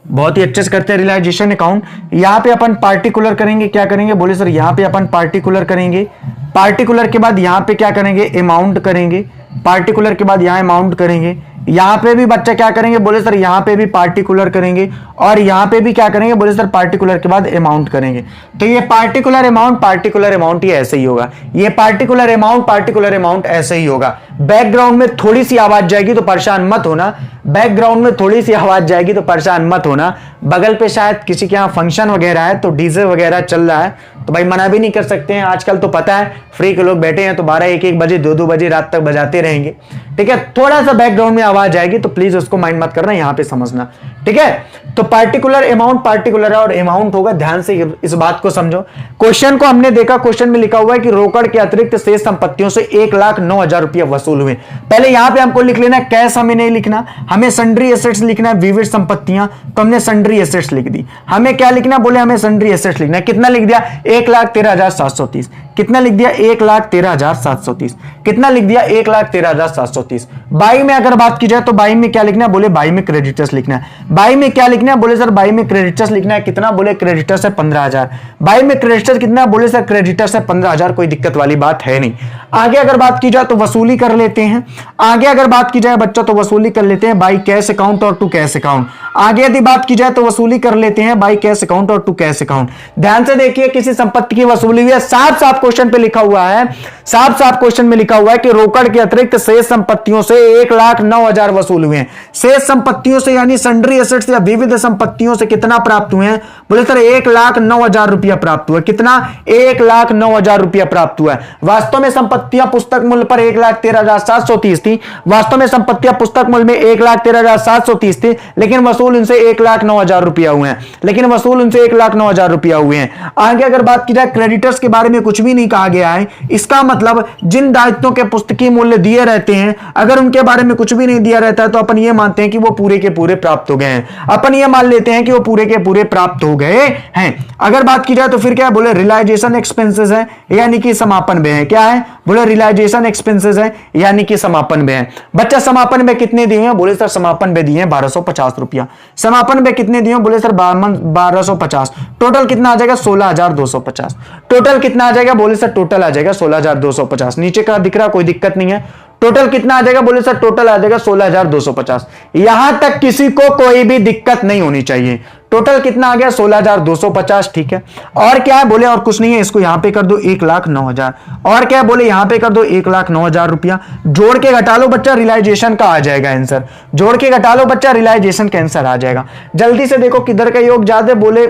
बहुत ही अच्छे से करते हैं। रियलाइजेशन अकाउंट यहां पे अपन पार्टिकुलर करेंगे, क्या करेंगे बोले सर, यहां पे अपन पार्टिकुलर करेंगे। पार्टिकुलर के बाद यहां पे क्या करेंगे, अमाउंट करेंगे। पार्टिकुलर के बाद यहां अमाउंट करेंगे। यहां पे भी बच्चा क्या करेंगे बोले सर, यहां पे भी पार्टिकुलर करेंगे, और यहां पे भी क्या करेंगे बोले सर, पार्टिकुलर के बाद अमाउंट करेंगे। तो ये पार्टिकुलर अमाउंट ये ऐसे ही होगा, ये पार्टिकुलर अमाउंट ऐसे ही होगा। बैकग्राउंड में थोड़ी सी आवाज जाएगी तो परेशान मत होना, बैकग्राउंड में थोड़ी सी आवाज जाएगी तो परेशान मत होना। बगल पे शायद किसी के यहाँ फंक्शन वगैरह है तो डीजे वगैरह चल रहा है, तो भाई मना भी नहीं कर सकते हैं। आजकल तो पता है फ्री के लोग बैठे हैं तो 12-1 बजे 2-2 बजे रात तक बजाते रहेंगे, ठीक है। थोड़ा सा बैकग्राउंड में आवाज आएगी तो प्लीज उसको माइंड मत करना, यहां पे समझना, ठीक है। तो पार्टिकुलर अमाउंट पार्टिकुलर है और अमाउंट होगा, ध्यान से इस बात को समझो। क्वेश्चन को हमने देखा, क्वेश्चन में लिखा हुआ है कि रोकड़ के अतिरिक्त शेष संपत्तियों से 1,09,000 रुपया वसूल हुए। पहले यहां पे हमको लिख लेना, कैश हमें नहीं लिखना, हमें सन्ड्री एसेट्स लिखना है, विविध संपत्तियां, तो हमने सन्ड्री एसेट्स लिख दी। हमें क्या लिखना बोले, हमें सन्ड्री एसेट्स लिखना है। कितना लिख दिया, 1,13,730। कितना लिख दिया, 1,13,730। कितना लिख दिया, 1,13,730। बाई में अगर बात की जाए तो बाई में क्या लिखना है बोले, बाई में क्रेडिटर्स लिखना है। बाई में क्या लिखना है बोले सर, बाई में क्रेडिटर्स लिखना है। कितना बोले, क्रेडिटर्स है 15,000। बाई में क्रेडिटर्स कितना बोले सर, क्रेडिटर्स है 15,000। कोई दिक्कत वाली बात है नहीं। आगे अगर बात की जाए तो वसूली कर लेते हैं। आगे अगर बात की जाए बच्चों तो वसूली कर लेते हैं बाई कैश अकाउंट और टू कैश अकाउंट। आगे यदि बात की जाए तो वसूली कर लेते हैं बाई कैश अकाउंट और टू कैश अकाउंट। ध्यान से देखिए, किसी संपत्ति की वसूली हुई है, साफ साफ क्वेश्चन पे लिखा हुआ है, साफ साफ क्वेश्चन में लिखा हुआ है कि रोकड़ के अतिरिक्त शेष संपत्तियों से 1,09,000 वसूल हुए हैं। शेष संपत्तियों से यानी सन्ड्री एसेट्स या विविध संपत्तियों से कितना प्राप्त हुए हैं बोले सर, 1,09,000 रुपया प्राप्त हुआ। कितना, 1,09,000 रुपया प्राप्त हुआ है। वास्तव में संपत्तियां पुस्तक मूल्य पर 1,13,730 थी। वास्तव में संपत्तियां पुस्तक मूल्य में 1,13,730 थी, लेकिन वसूल इनसे 1,09,000 रुपया हुए हैं। लेकिन वसूल इनसे 1,09,000 रुपया हुए हैं। आगे अगर बात की जाए क्रेडिटर्स के बारे में कुछ भी नहीं कहा गया है। इसका मतलब जिन दायित्वों के पुस्तकीय मूल्य दिए रहते हैं, अगर उनके बारे में कुछ भी नहीं दिया रहता है तो अपन ये मानते हैं कि वो पूरे के पूरे प्राप्त हो गए हैं। अपन ये मान लेते हैं कि वो पूरे के पूरे प्राप्त हो गए हैं। अगर बात की जाए तो फिर क्या है बोले, रियलाइजेशन एक्सपेंसेस है यानी कि समापन व्यय है। क्या है बोले, रियलाइजेशन एक्सपेंसेस है यानी कि समापन व्यय है। बच्चा समापन व्यय कितने दिए हैं बोले सर, समापन व्यय दिए हैं 1,250 रुपया। समापन व्यय कितने दिए बोले सर, 1,250। टोटल कितना आ जाएगा, 16,250। टोटल कितना आ जाएगा बोले सर, टोटल आ जाएगा 16,250। नीचे का दिख रहा, कोई दिक्कत नहीं है। टोटल कितना आ जाएगा बोले सर, टोटल आ जाएगा 16,250। यहां तक किसी को कोई भी दिक्कत नहीं होनी चाहिए। टोटल कितना आ गया, 16,250, ठीक है। और क्या है बोले, और कुछ नहीं है, इसको यहां पे कर दो 1,09,000। और क्या है बोले, यहां पे कर दो 1,09,000 रुपया। जोड़ के घटा लो बच्चा, रियलाइजेशन का आ जाएगा आंसर। जोड़ के घटा लो बच्चा, रियलाइजेशन का आंसर आ जाएगा। जल्दी से देखो किधर का योग ज्यादा बोले,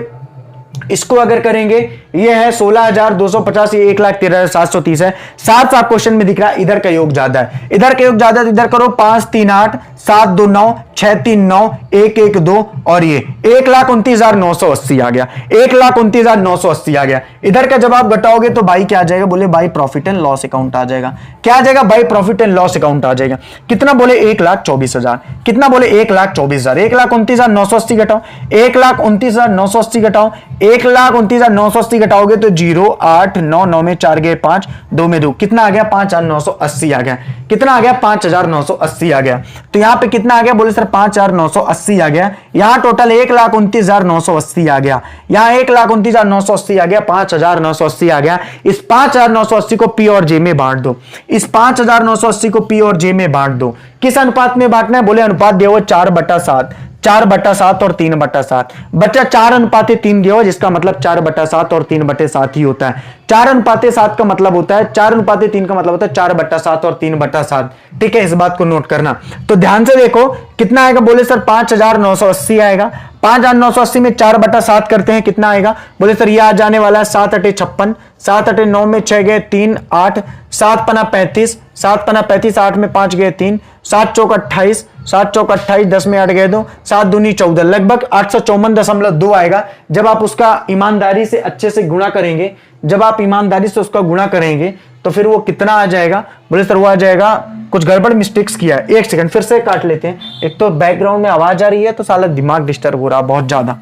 इसको अगर करेंगे, ये है 16,250, ये 1,13,730 है। साथ साथ क्वेश्चन में दिख रहा है इधर का योग ज्यादा है, इधर का योग ज्यादा है तो इधर करो 5 3 8 7 2 9 6 3 9 1 1 2 और ये 1,29,980 आ गया, 1,29,980 आ गया। इधर का जब आप घटाओगे तो भाई क्या आ जाएगा, बोले भाई प्रॉफिट एंड लॉस अकाउंट आ जाएगा। क्या आ जाएगा भाई, प्रॉफिट एंड लॉस अकाउंट आ जाएगा। कितना बोले 1,24,000, कितना बोले 1,24,000, 1,29,980 घटाओ, 1,29,980 घटाओ, 1,29,980 घटाओगे तो 0 8 9 9 में 4 गए 5 2 में 2, कितना आ गया 5,980 आ गया। कितना आ गया 5,980 आ गया। तो यहां पे कितना आ गया, बोले सर 5,980 आ गया। यहां टोटल 1,29,980 आ गया, यहां 1,29,980 आ गया, 5,980 आ गया। इस 5,980 को पी और जे में बांट दो, इस 5,980 को पी और जे में बांट दो। किस अनुपात में बांटना है, बोले अनुपात दिया हुआ 4/7, 4/7 और 3/7। बच्चा 4:3 दिया हुआ, जिसका मतलब 4/7 और 3/7 ही होता है। 4:7 का मतलब होता है, 4:3 का मतलब होता है 4/7 और 3/7। ठीक है, इस बात को नोट करना। तो ध्यान से देखो कितना आएगा, बोले सर 5,980 आएगा। 5,980 में 4/7 करते हैं, कितना आएगा, बोले सर ये आ जाने वाला है 7 8 56, 7 8 9 में 6 गए 3 8, 7 पना 35, 7 पना 35, 8 में 5 गए 3, 7 चौक 28, 7 चौक 28, 10 में 8 गए 2, 7 दूनी 14, लगभग 854.2 आएगा। जब आप उसका ईमानदारी से अच्छे से गुणा करेंगे, जब आप ईमानदारी से उसका गुणा करेंगे तो फिर वो कितना आ जाएगा, बोले सर वो आ जाएगा, कुछ गड़बड़ मिस्टेक्स किया है, एक सेकंड फिर से काट लेते हैं। एक तो बैकग्राउंड में आवाज आ रही है तो साला दिमाग डिस्टर्ब हो रहा बहुत ज्यादा।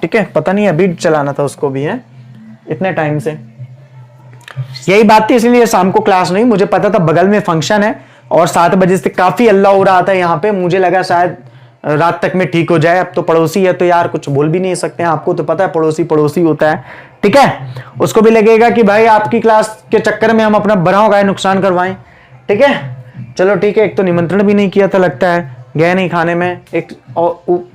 ठीक है, पता नहीं अभी चलाना था उसको भी है इतने टाइम से, यही बात थी, इसलिए शाम को क्लास नहीं, मुझे पता था बगल में फंक्शन है और 7 बजे से काफी हल्ला हो रहा था यहाँ पे, मुझे लगा शायद रात तक में ठीक हो जाए। अब तो पड़ोसी है तो यार कुछ बोल भी नहीं सकते हैं, आपको तो पता है पड़ोसी पड़ोसी होता है। ठीक है, उसको भी लगेगा कि भाई आपकी क्लास के चक्कर में हम अपना बड़ाओं का नुकसान करवाएं। ठीक है, चलो ठीक है, एक तो निमंत्रण भी नहीं किया था लगता है, गए नहीं खाने में, एक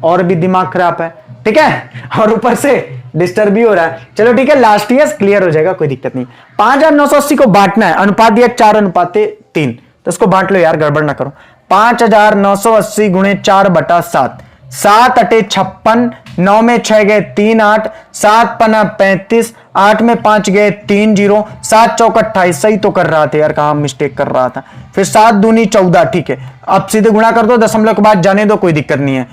और भी दिमाग खराब है। ठीक है, और ऊपर से डिस्टर्ब भी हो रहा है। चलो ठीक है, लास्ट ईयर क्लियर हो जाएगा, कोई दिक्कत नहीं। 5,980 को बांटना है, अनुपात दिया 4:3, तो इसको बांट लो यार, गड़बड़ ना करो। 5,980 गुणे 4/7, 7 8 56, 9 में 6 गए 3 8, 7 पना 35, 8 में 5 गए 3 0, 7 चौक 28, सही तो कर रहा था यार, कहां मिस्टेक कर रहा था। फिर 7 दूनी 14, ठीक है, अब सीधे गुणा कर दो, दशमलव के बाद जाने दो, कोई दिक्कत नहीं है।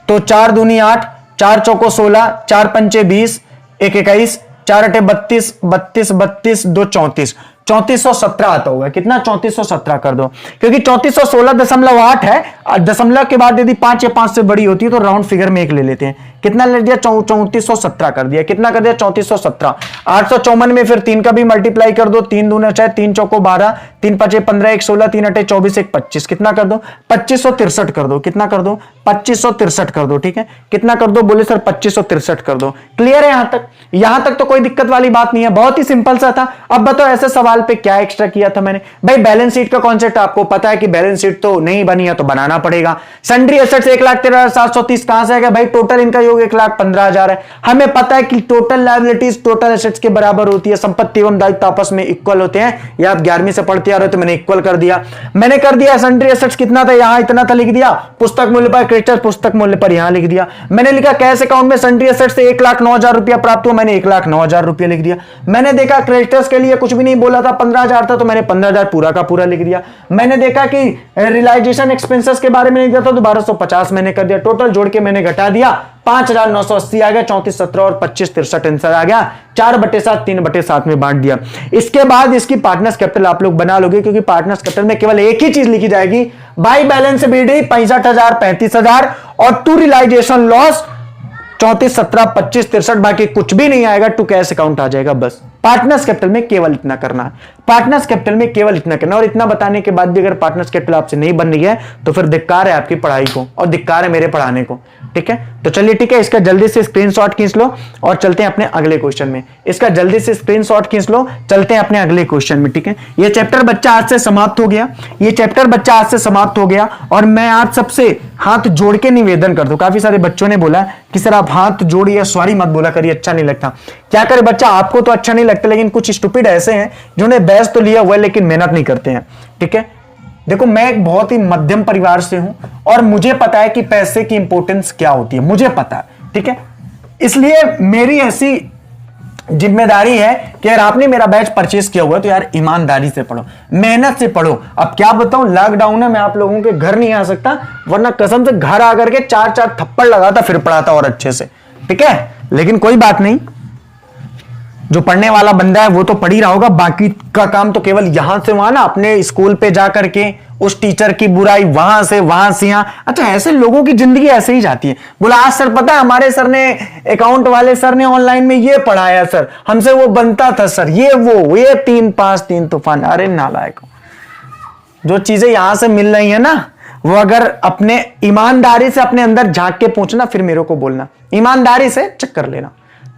तो 4 दूनी 8, 4 चौको 16, 4 पंचे 20, 1 21, 4 अटे 32, 32 32 2 34, 3417 आता होगा। कितना, 3417 कर दो, क्योंकि 3416.8 है, दशमलव के बाद यदि 5 या 5 से बड़ी होती है तो राउंड फिगर में 1 ले लेते हैं। कितना ले दिया, 3417 कर दिया। कितना कर दिया, 3417। 854 में फिर 3 का भी मल्टीप्लाई कर दो, 3 दूना 6, 3 चौको 12, 3 5 15, 1 16, 3 अटे 24, 1 25, कितना कर दो, 2563 कर दो। कितना कर दो, 2563 कर दो। ठीक है, कितना कर दो, बोले सर 2563 कर दो। क्लियर है यहां तक? यहां तक तो कोई दिक्कत वाली बात नहीं है, बहुत ही सिंपल सा था। अब बताओ ऐसे सवाल पे क्या एक्स्ट्रा किया था मैंने, भाई बैलेंस शीट का कॉन्सेप्ट आपको पता है कि बैलेंस शीट तो नहीं बनी है तो बनाना पड़ेगा। सन्ड्री एसेट्स 1,13,730 कहां से आएगा भाई, टोटल इनका योग 1,15,000 है। हमें पता है कि टोटल लायबिलिटीज टोटल एसेट्स के बराबर होती है, संपत्ति एवं दायित्व आपस में इक्वल होते हैं। या आप 11वीं से पढ़ते आ रहे हो तो मैंने इक्वल कर दिया, मैंने कर दिया। सन्ड्री एसेट्स कितना था, यहां इतना था लिख दिया, पुस्तक मूल्य पर क्रेडिटर्स पुस्तक मूल्य पर यहां लिख दिया। मैंने लिखा कैश अकाउंट में सन्ड्री एसेट्स से 1,09,000 रुपया प्राप्त हुआ, मैंने 1,09,000 रुपया लिख दिया। मैंने देखा क्रेडिटर्स के लिए कुछ भी नहीं बोला था, 15,000 था तो मैंने 15,000 पूरा का पूरा लिख दिया। मैंने देखा कि रियलाइजेशन एक्सपेंसेस के बारे में नहीं दिया था तो 1250 मैंने कर दिया। टोटल जोड़ के मैंने घटा दिया, 5,980 आ गया, 3417 और 2563 आंसर आ गया। 4/7 3/7 में बांट दिया। इसके बाद इसकी पार्टनर्स कैपिटल आप लोग बना लोगे, क्योंकि पार्टनर्स कैपिटल में केवल एक ही चीज लिखी जाएगी, बाई बैलेंस एबिलिटी 65,000 35,000 और टू रियलाइजेशन लॉस 34 17 25 63, बाकी कुछ भी नहीं आएगा, टू कैश अकाउंट आ जाएगा। बस पार्टनर्स कैपिटल में केवल इतना करना है, पार्टनर्स कैपिटल में केवल इतना करना। और इतना बताने के बाद भी अगर पार्टनर्स कैपिटल आपसे नहीं बन रही है तो फिर धिक्कार है आपकी पढ़ाई को और धिक्कार है मेरे पढ़ाने को। ठीक है, तो चलिए ठीक है, इसका जल्दी से स्क्रीनशॉट खींच लो और चलते हैं अपने अगले क्वेश्चन में। इसका जल्दी से स्क्रीनशॉट खींच लो, चलते हैं अपने अगले क्वेश्चन में। ठीक है, ये चैप्टर बच्चा आज से समाप्त हो गया, ये चैप्टर बच्चा आज से समाप्त हो गया। और मैं आप सबसे हाथ जोड़ के निवेदन कर दूं, काफी सारे बच्चों ने बोला कि सर आप हाथ जोड़िए, सॉरी मत बोला करिए, अच्छा नहीं लगता। क्या करे बच्चा, आपको तो अच्छा नहीं लगता, लेकिन कुछ स्टूपिड ऐसे हैं जिन्होंने बैच तो लिया हुआ है लेकिन मेहनत नहीं करते हैं। ठीक है, देखो मैं एक बहुत ही मध्यम परिवार से हूं और मुझे पता है कि पैसे की इंपॉर्टेंस क्या होती है, मुझे पता है। ठीक है, इसलिए मेरी ऐसी जिम्मेदारी है कि यार आपने मेरा बैच परचेस किया हुआ है तो यार ईमानदारी से पढ़ो, मेहनत से पढ़ो। अब क्या बताऊं, लॉकडाउन है, मैं आप लोगों के घर नहीं आ सकता, वरना कसम से घर आकर के 4-4 थप्पड़ लगाता फिर पढ़ाता और अच्छे से, ठीक है। लेकिन कोई बात नहीं, जो पढ़ने वाला बंदा है वो तो पढ़ ही रहा होगा, बाकी का काम तो केवल यहां से वहां ना, अपने स्कूल पे जा करके उस टीचर की बुराई वहां से यहां। अच्छा, ऐसे लोगों की जिंदगी ऐसे ही जाती है। बोला आज सर पता है हमारे सर ने, अकाउंट वाले सर ने ऑनलाइन में ये पढ़ाया सर, हमसे वो बनता था सर, ये 3-5-3 तूफान। अरे नालायक, जो चीजें यहां से मिल रही है ना, वो अगर अपने ईमानदारी से अपने अंदर झांक के पूछना, फिर मेरे को बोलना, ईमानदारी से चेक कर लेना,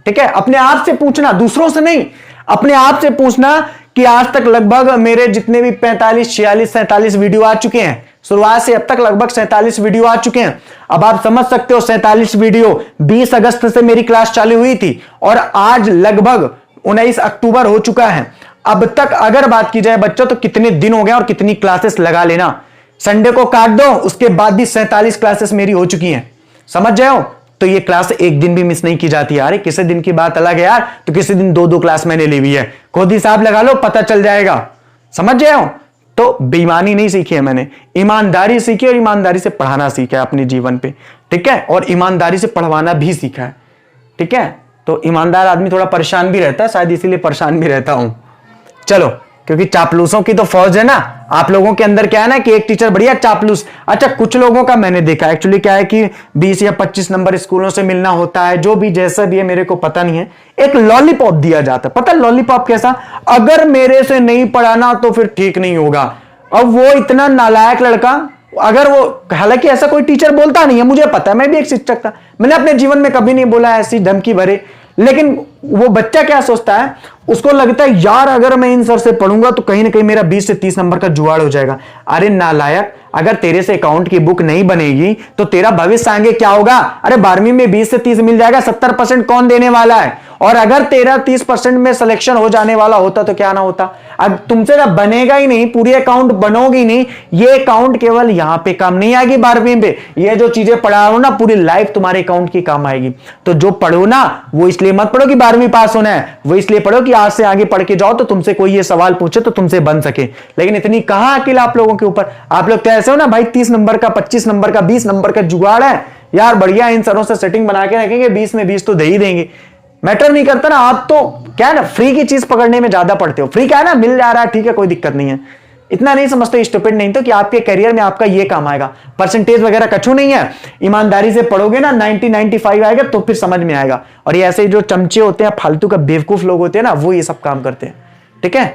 ठीक है। अपने आप से पूछना, दूसरों से नहीं, अपने आप से पूछना कि आज तक लगभग मेरे जितने भी 45, 46, 47 वीडियो आ चुके हैं, शुरुआत से अब तक लगभग 47 वीडियो आ चुके हैं। अब आप समझ सकते हो 47 वीडियो, 20 अगस्त से मेरी क्लास चालू हुई थी और आज लगभग 19 अक्टूबर हो चुका है। अब तक अगर बात की जाए बच्चों, तो कितने दिन हो गए और कितनी क्लासेस लगा लेना, संडे को काट दो, उसके बाद भी 47 क्लासेस मेरी हो चुकी हैं, समझ जाओ। तो ये क्लास एक दिन भी मिस नहीं की जाती यार, किसी दिन की बात अलग है यार, तो किसी दिन 2-2 क्लास मैंने ली हुई है, खुद हिसाब लगा लो, पता चल जाएगा, समझ जाओ। तो बेईमानी नहीं सीखी है मैंने, ईमानदारी सीखी और ईमानदारी से पढ़ाना सीखा है अपने जीवन पे, ठीक है, और ईमानदारी से पढ़वाना भी सीखा है, ठीक है। तो ईमानदार आदमी थोड़ा परेशान भी रहता है, शायद इसीलिए परेशान भी रहता हूं। चलो, क्योंकि चापलूसों की तो फौज है ना आप लोगों के अंदर, क्या है ना कि एक टीचर बढ़िया चापलूस। अच्छा, कुछ लोगों का मैंने देखा, एक्चुअली क्या है कि 20 या 25 नंबर स्कूलों से मिलना होता है, जो भी जैसा भी है मेरे को पता नहीं है, एक लॉलीपॉप दिया जाता है। पता है लॉलीपॉप कैसा, अगर मेरे से नहीं पढ़ाना तो फिर ठीक नहीं होगा। अब वो इतना नालायक लड़का, अगर वो, हालांकि ऐसा कोई टीचर बोलता नहीं है, मुझे पता है, मैं भी एक शिक्षक था, मैंने अपने जीवन में कभी नहीं बोला ऐसी धमकी भरे, लेकिन वो बच्चा क्या सोचता है, उसको लगता है यार अगर मैं इन सर से पढ़ूंगा तो कहीं ना कहीं मेरा 20 से 30 नंबर का जुगाड़ हो जाएगा। अरे नालायक, अगर तेरे से अकाउंट की बुक नहीं बनेगी तो तेरा भविष्य आगे क्या होगा। अरे 12वीं में 20 से 30 मिल जाएगा, 70% कौन देने वाला है। और अगर तेरा 30% में सिलेक्शन हो जाने वाला होता तो क्या ना होता। अब तुमसे ना बनेगा ही नहीं, पूरी अकाउंट बनोगी नहीं, ये अकाउंट केवल यहां पे काम नहीं आएगी 12वीं पे, ये जो चीजें पढ़ा रहा हूं ना पूरी लाइफ तुम्हारे अकाउंट की काम आएगी। तो जो पढ़ो ना, वो इसलिए मत पढ़ो कि 12वीं पास होना है, वो इसलिए पढ़ो कि आज से आगे पढ़ के जाओ तो तुमसे कोई ये सवाल पूछे तो तुमसे बन सके। लेकिन इतनी कहां अकेला आप लोगों के ऊपर, आप लोग तो ऐसे हो ना भाई, 30 नंबर का, 25 नंबर का, 20 नंबर का जुगाड़ है यार, बढ़िया इन सरों से सेटिंग बना के रखेंगे, 20 में 20 तो दे ही देंगे, मैटर नहीं करता ना। आप तो क्या है ना, फ्री की चीज पकड़ने में ज्यादा पड़ते हो, फ्री क्या है ना, मिल जा रहा है, ठीक है, कोई दिक्कत नहीं है, इतना नहीं समझते, स्टूपिड नहीं तो कि आपके करियर में आपका ये काम आएगा। परसेंटेज वगैरह कछु नहीं है, ईमानदारी से पढ़ोगे ना 90-95 आएगा तो फिर समझ में आएगा। और ये ऐसे जो चमचे होते हैं, फालतू का बेवकूफ लोग होते हैं ना, वो ये सब काम करते हैं, ठीक है।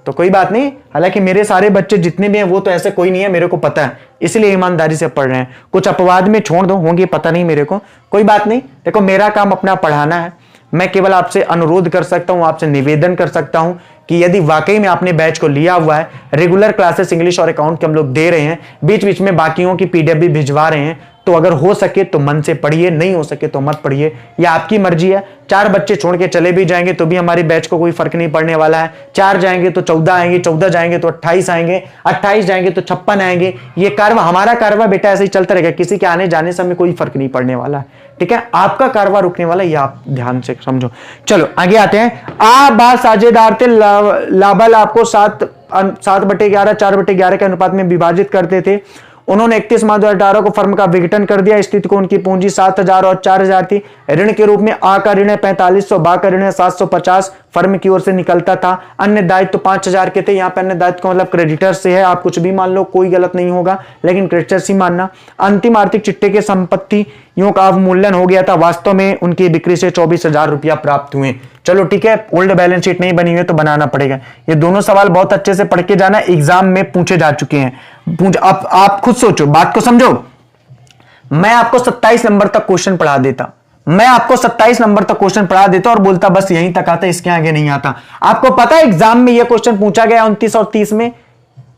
तो कोई बात नहीं, हालांकि मेरे सारे बच्चे जितने भी हैं वो तो ऐसे कोई नहीं है, मेरे को पता है, इसलिए ईमानदारी से पढ़ रहे हैं। कुछ अपवाद में छोड़ दो, होंगे पता नहीं मेरे को, कोई बात नहीं। देखो मेरा काम अपना पढ़ाना है, मैं केवल आपसे अनुरोध कर सकता हूं, आपसे निवेदन कर सकता हूं कि यदि वाकई में आपने बैच को लिया हुआ है, रेगुलर क्लासेस इंग्लिश और अकाउंट के हम लोग दे रहे हैं, बीच बीच में बाकियों की पीडीएफ भी भिजवा रहे हैं, तो अगर हो सके तो मन से पढ़िए, नहीं हो सके तो मत पढ़िए, यह आपकी मर्जी है। 4 बच्चे छोड़ के चले भी जाएंगे तो भी हमारी बैच को कोई फर्क नहीं पड़ने वाला है। 4 जाएंगे तो 14 आएंगे, 14 जाएंगे तो 28 आएंगे, 28 जाएंगे तो 56 आएंगे। ये कारवा, हमारा कारवा बेटा ऐसे ही चलता रहेगा, किसी के आने जाने से हमें कोई फर्क नहीं पड़ने वाला है, ठीक है। आपका कारवा रुकने वाला, ये आप ध्यान से समझो। चलो आगे आते हैं। बात साझेदार थे, लाभल आपको 7/11, 4/11 के अनुपात में विभाजित करते थे। उन्होंने 31 मार्च 2018 को फर्म का विघटन कर दिया। स्थिति को उनकी पूंजी 7,000 और 4,000 थी। ऋण के रूप में आ का ऋण 4500, बा का ऋण 750 फर्म की ओर से निकलता था। अन्य दायित्व 5,000 के थे। यहाँ पे अन्य दायित्व का मतलब क्रेडिटर से है, आप कुछ भी मान लो, कोई गलत नहीं होगा, लेकिन क्रेडिटर्स ही मानना। अंतिम आर्थिक चिट्ठे के संपत्तियों का अवमूल्यन हो गया था। वास्तव में उनकी बिक्री से 24,000 रुपया प्राप्त हुए। चलो ठीक है, ओल्ड बैलेंस शीट नहीं बनी हुई है तो बनाना पड़ेगा। ये दोनों सवाल बहुत अच्छे से पढ़ के जाना, एग्जाम में पूछे जा चुके हैं। अब आप खुद सोचो, बात को समझो। मैं आपको 27 नंबर तक क्वेश्चन पढ़ा देता, मैं आपको 27 नंबर तक क्वेश्चन पढ़ा देता और बोलता बस यहीं तक आता, इसके आगे नहीं आता। आपको पता है एग्जाम में यह क्वेश्चन पूछा गया 29 और 30 में,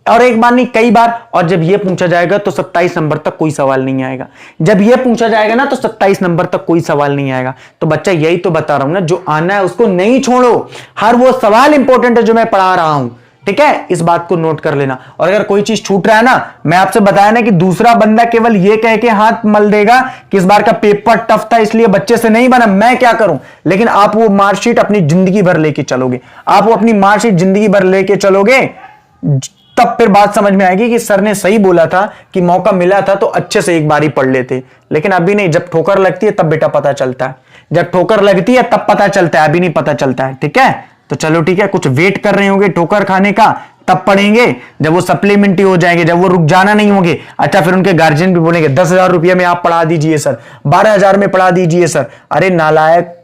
और एक बार नहीं कई बार। और जब यह पूछा जाएगा तो 27 नंबर तक कोई सवाल नहीं आएगा। जब यह पूछा जाएगा ना तो 27 नंबर तक कोई सवाल नहीं आएगा। तो बच्चा यही तो बता रहा हूं ना, जो आना है उसको नहीं छोड़ो। हर वो सवाल इंपॉर्टेंट है जो मैं पढ़ा रहा हूं, ठीक है, इस बात को नोट कर लेना। और अगर कोई चीज छूट रहा है ना, मैं आपसे बताया ना कि दूसरा बंदा केवल ये कह के हाथ मल देगा कि इस बार का पेपर टफ था इसलिए बच्चे से नहीं बना, मैं क्या करूं, लेकिन आप वो मार्कशीट अपनी जिंदगी भर लेके चलोगे, आप वो अपनी मार्कशीट जिंदगी भर लेके चलोगे, तब फिर बात समझ में आएगी कि सर ने सही बोला था कि मौका मिला था तो अच्छे से एक बार ही पढ़ लेते। लेकिन अभी नहीं, जब ठोकर लगती है तब बेटा पता चलता है, जब ठोकर लगती है तब पता चलता है, अभी नहीं पता चलता है। ठीक है, तो चलो ठीक है, कुछ वेट कर रहे होंगे ठोकर खाने का, तब पढ़ेंगे जब वो सप्लीमेंट्री हो जाएंगे, जब वो रुक जाना नहीं होंगे। अच्छा, फिर उनके गार्जियन भी बोलेंगे 10,000 रुपये में आप पढ़ा दीजिए सर, 12,000 में पढ़ा दीजिए सर। अरे नालायक,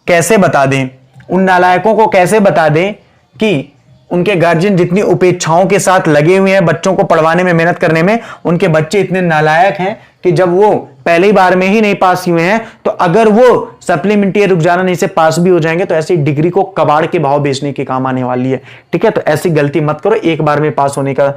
कैसे बता दें उन नालायकों को, कैसे बता दें कि उनके गार्जियन जितनी उपेक्षाओं के साथ लगे हुए हैं बच्चों को पढ़वाने में, मेहनत करने में, उनके बच्चे इतने नालायक हैं कि जब वो पहली बार में ही नहीं पास हुए हैं तो अगर वो सप्लीमेंट्री रुक जाना नहीं से पास भी हो जाएंगे तो ऐसी डिग्री को कबाड़ के भाव बेचने के काम आने वाली है। ठीक है, तो ऐसी गलती मत करो, एक बार में पास होने का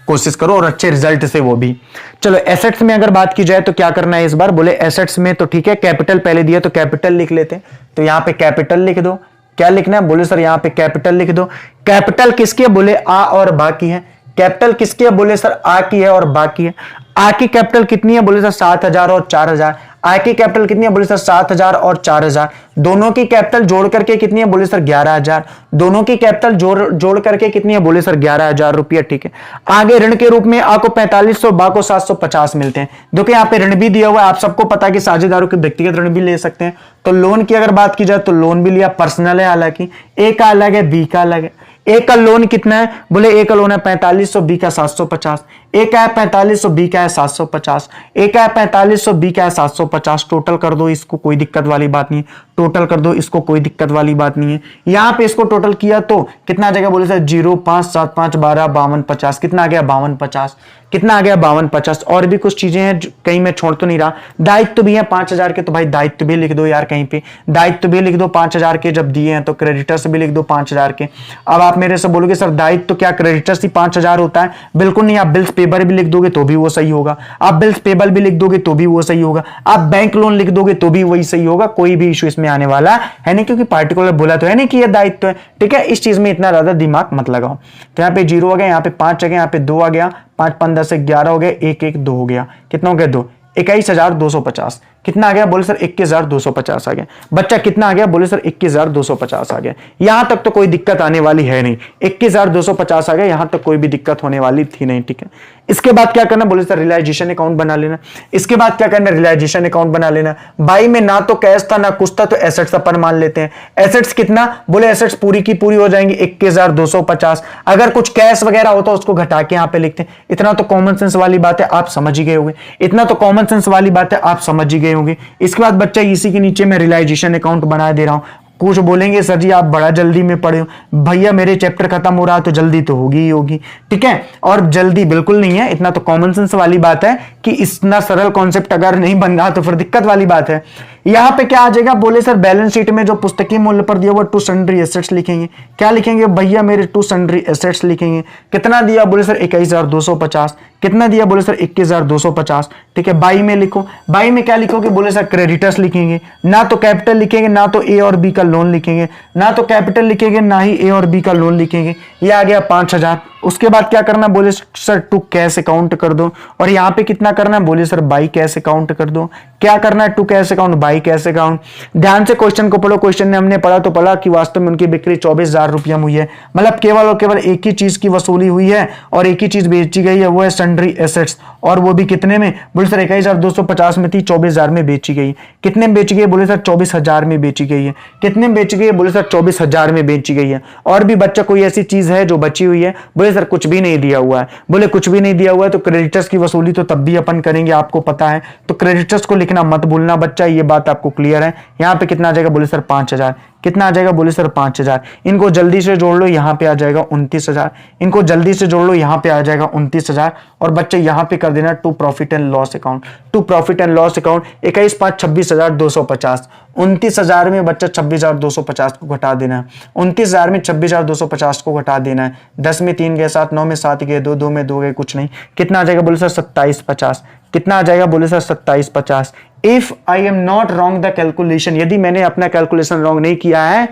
कोशिश करो और अच्छे रिजल्ट से वो भी। चलो एसेट्स में अगर बात की जाए तो क्या करना है इस बार, बोले एसेट्स में तो ठीक है, कैपिटल पहले दिया तो कैपिटल लिख लेते हैं, तो यहां पे कैपिटल लिख दो। क्या लिखना है, बोले सर यहां पे कैपिटल लिख दो। कैपिटल किसकी है, बोले आ और बा की है। कैपिटल किसकी है, बोले सर आ की है और बा की है। आ की कैपिटल कितनी है, बोले सर 7,000 और 4,000। आ की कैपिटल कितनी है, बोले सर 7,000 और 4,000। दोनों की कैपिटल जोड़ करके कितनी है, बोले सर 11,000। दोनों की कैपिटल जोड़ करके कितनी है, बोले सर 11,000 रुपया। ठीक है, आगे ऋण के रूप में आ को 4500, बा को 750 मिलते हैं। देखो यहाँ पे ऋण भी दिया हुआ है, आप सबको पता है कि साझेदारों के व्यक्तिगत ऋण भी ले सकते हैं। तो लोन की अगर बात की जाए तो लोन भी लिया, पर्सनल है, हालांकि ए का अलग है, बी का अलग है। ए का लोन कितना है, बोले ए का लोन है 4500, बी का 750। ए का है 4500, बी का है 750। ए का है 4500, बी का है 750। टोटल कर दो इसको, कोई दिक्कत वाली बात नहीं है, टोटल कर दो इसको, कोई दिक्कत वाली बात नहीं है। यहां पे इसको टोटल किया तो कितना आ जाएगा, बोले सर 0 5 7 5 12 52 50। कितना आ गया, 52 50। कितना आ गया, 52 50। और भी कुछ चीजें हैं कहीं मैं छोड़ तो नहीं रहा। दायित्व भी है 5,000 के, तो भाई दायित्व भी लिख दो यार, कहीं पे दायित्व भी लिख दो 5,000 के, जब दिए हैं तो क्रेडिटर्स भी लिख दो 5,000 के। अब आप मेरे से बोलोगे सर दायित्व तो क्या क्रेडिटर्स ही 5,000 होता है, बिल्कुल नहीं। आप बिल्स पेबल भी लिख दोगे तो भी वो सही होगा, आप बिल्स पेबल भी लिख दोगे तो भी वो सही होगा, आप बैंक लोन लिख दोगे तो भी वही सही होगा, कोई भी इशू इसमें आने वाला है नहीं, क्योंकि पार्टिकुलर बोला तो है नहीं कि ये दायित्व है। ठीक है, इस चीज में इतना ज्यादा दिमाग मत लगाओ। तो यहाँ पे 0 आ गया, यहाँ पे 5 आ गया, यहाँ पे 2 आ गया, 5 5 10 11 हो गया, 1 1 2 हो गया। कितना हो गया, 2 21,250। कितना आ गया, बोले सर 21,250 आ गया। बच्चा कितना आ गया, बोले सर 21,250 आ गया। यहां तक तो कोई दिक्कत आने वाली है नहीं, 21,250 आ गया, यहां तक कोई भी दिक्कत होने वाली थी नहीं। ठीक है, इसके बाद क्या करना, बोले सर रियलाइजेशन अकाउंट बना लेना। इसके बाद क्या करना, रियलाइजेशन अकाउंट बना लेना। बाई में ना तो कैश था ना कुछ था, तो एसेट्स अपन मान लेते हैं। एसेट्स कितना, बोले एसेट्स पूरी की पूरी हो जाएंगी 21,250। अगर कुछ कैश वगैरह होता उसको घटा के यहां पे लिखते हैं। इतना तो कॉमन सेंस वाली बात है, आप समझ ही गए होंगे। इतना तो कॉमन सेंस वाली बात है, आप समझ ही गए होंगे। इसके बाद बच्चा इसी के नीचे मैं रियलाइजेशन अकाउंट बना दे रहा हूं। कुछ बोलेंगे सर जी आप बड़ा जल्दी में पढ़े हो, भैया मेरे चैप्टर खत्म हो रहा है तो जल्दी तो होगी ही होगी। ठीक है, और जल्दी बिल्कुल नहीं है, इतना तो कॉमन सेंस वाली बात है कि इतना सरल कॉन्सेप्ट अगर नहीं बन रहा तो फिर दिक्कत वाली बात है। यहां पे क्या आ जाएगा, बोले सर बैलेंस शीट में जो पुस्तकीय मूल्य पर दिया हुआ टू सन्ड्री एसेट्स लिखेंगे। क्या लिखेंगे भैया, मेरे टू सन्ड्री एसेट्स लिखेंगे। कितना दिया, बोले सर 21,250। कितना दिया, बोले सर 21,250। ठीक है, बाई में लिखो। बाई में क्या लिखोगे, बोले सर क्रेडिटर्स लिखेंगे। ना तो कैपिटल लिखेंगे, ना तो ए और बी का लोन लिखेंगे, ना तो कैपिटल लिखेंगे, ना ही ए और बी का लोन लिखेंगे। ये आ गया 5,000। उसके बाद क्या करना, बोले सर टू कैश अकाउंट कर दो। और यहाँ पे कितना करना है, बोले सर बाई कैश अकाउंट कर दो। क्या करना है, to cash account, by cash account. ध्यान से क्वेश्चन को पढ़ो। क्वेश्चन में हमने पढ़ा तो पढ़ा कि वास्तव में उनकी बिक्री 24,000 रुपया हुई है, मतलब केवल और केवल एक ही चीज की वसूली हुई है और एक ही चीज बेची गई है, वो है सन्ड्री एसेट्स। और वो भी कितने में, बोले सर 21,250 में थी, 24,000 में बेची गई। कितने में बेची गई, बोले सर 24,000 में बेची गई है। कितने में बेची गई, बोले सर 24,000 में बेची गई है। और भी बच्चा कोई ऐसी चीज है जो बची हुई है, बोले सर कुछ भी नहीं दिया हुआ है। बोले कुछ भी नहीं दिया हुआ है तो क्रेडिटर्स की वसूली तो तब भी अपन करेंगे, आपको पता है। तो क्रेडिटर्स को लिखना मत भूलना बच्चा, ये बात आपको क्लियर है। यहाँ पे कितना आ जाएगा, बोले सर 5,000। कितना आ जाएगा, बोले सर 5,000। इनको जल्दी से जोड़ लो, यहाँ पे आ जाएगा 29,000। इनको जल्दी से जोड़ लो, यहाँ पे आ जाएगा 29,000। और बच्चे यहाँ पे कर देना to profit and loss account. To profit and loss account 21 5 26,250। 29,000 में बच्चा 26,250 को घटा देना है। 29,000 में 26,250 को घटा देना है। 10 में 3 गए 7, 9 में 7 गए 2, 2 में 2 गए कुछ नहीं। कितना आ जाएगा, बोले सर 27,50। कितना आ जाएगा, बोले sir 27,50। If I am not wrong the calculation, यदि मैंने अपना कैलकुलेशन रॉन्ग नहीं किया है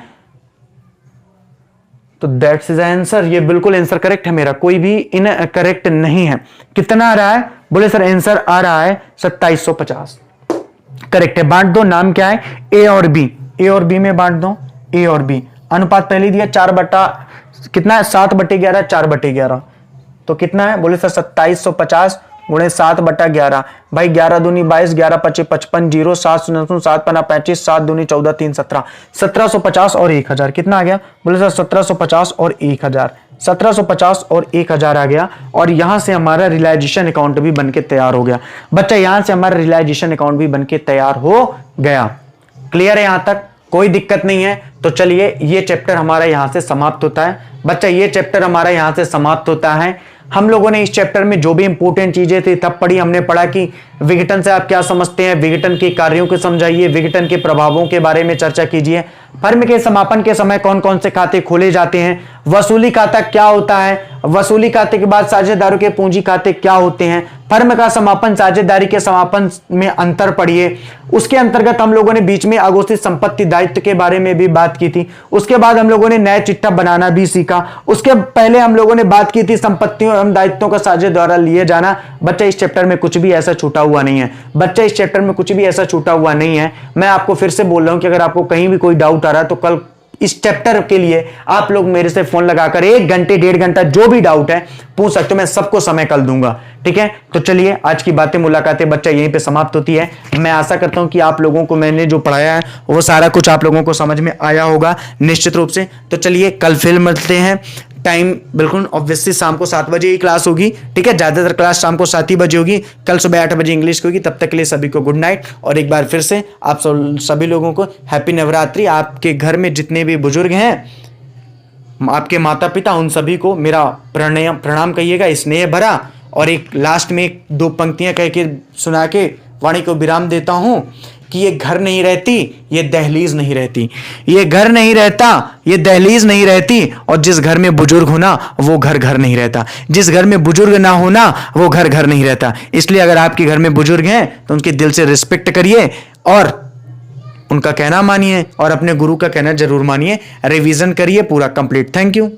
तो दैट्स इज आंसर। ये बिल्कुल आंसर करेक्ट है मेरा, कोई भी इनकरेक्ट नहीं है। कितना आ रहा है? बोले सर आंसर आ रहा है 2750। करेक्ट है। बांट दो, नाम क्या है? ए और बी। ए और बी में बांट दो, ए और बी। अनुपात पहले दिया 4 बटा कितना है? 7/11, 4/11। तो कितना है? बोले सर 2750 गुणे 7/11। भाई 11 दूनी 22, 11 पचे 55, 0 7 0 7 पना 35, 7 दूनी 14 3 17। 1750 और 1000 कितना आ गया? बोले सर 1750 और 1000। 1750 और 1000 आ गया। और यहां से हमारा रियलाइजेशन अकाउंट भी बनके तैयार हो गया। बच्चा यहां से हमारा रियलाइजेशन अकाउंट भी बनके तैयार हो गया। क्लियर है? यहां तक कोई दिक्कत नहीं है। तो चलिए ये चैप्टर हमारा यहां से समाप्त होता है। बच्चा ये चैप्टर हमारा यहां से समाप्त होता है। हम लोगों ने इस चैप्टर में जो भी इंपॉर्टेंट चीजें थी तब पढ़ी। हमने पढ़ा कि विघटन से आप क्या समझते हैं, विघटन के कार्यों को समझाइए, विघटन के प्रभावों के बारे में चर्चा कीजिए, फर्म के समापन के समय कौन कौन से खाते खोले जाते हैं, वसूली खाता क्या होता है, वसूली खाते के बाद साझेदारों के पूंजी खाते क्या होते हैं, फर्म का समापन साझेदारी के समापन में अंतर पढ़िए। उसके अंतर्गत हम लोगों ने बीच में अघोषित संपत्ति दायित्व के बारे में भी बात की थी। उसके बाद हम लोगों ने नया चिट्ठा बनाना भी सीखा। उसके पहले हम लोगों ने बात की थी संपत्तियों एवं दायित्वों का साझे द्वारा लिए जाना। बच्चा इस चैप्टर में कुछ भी ऐसा छूटा हुआ नहीं है। बच्चा इस चैप्टर में कुछ भी ऐसा छूटा हुआ नहीं है। मैं आपको फिर से बोल रहा हूं कि अगर आपको कहीं भी कोई डाउट आ रहा है तो कल इस चैप्टर के लिए आप लोग मेरे से फोन लगाकर 1 घंटे 1.5 घंटा जो भी डाउट है पूछ सकते हो। मैं सबको समय कल दूंगा। ठीक है, तो चलिए आज की बातें मुलाकातें बच्चा यहीं पे समाप्त होती है। मैं आशा करता हूं कि आप लोगों को मैंने जो पढ़ाया है वो सारा कुछ आप लोगों को समझ में आया होगा निश्चित रूप से। तो चलिए कल फिर मिलते हैं। टाइम बिल्कुल ऑब्वियसली शाम को 7 बजे ही क्लास होगी। ठीक है, ज्यादातर क्लास शाम को 7 ही बजे होगी। कल सुबह 8 बजे इंग्लिश की होगी। तब तक के लिए सभी को गुड नाइट। और एक बार फिर से आप सभी लोगों को हैप्पी नवरात्रि। आपके घर में जितने भी बुजुर्ग हैं, आपके माता पिता, उन सभी को मेरा प्रणाम कहिएगा स्नेह भरा। और एक लास्ट में 2 पंक्तियां कह के सुना के वाणी को विराम देता हूं कि ये घर नहीं रहती, ये दहलीज नहीं रहती। ये घर नहीं रहता, ये दहलीज नहीं रहती। और जिस घर में बुजुर्ग होना वो घर घर नहीं रहता। जिस घर में बुजुर्ग ना होना वो घर घर नहीं रहता। इसलिए अगर आपके घर में बुजुर्ग हैं तो उनके दिल से रिस्पेक्ट करिए और उनका कहना मानिए और अपने गुरु का कहना जरूर मानिए। रिवीजन करिए पूरा कंप्लीट। Thank you.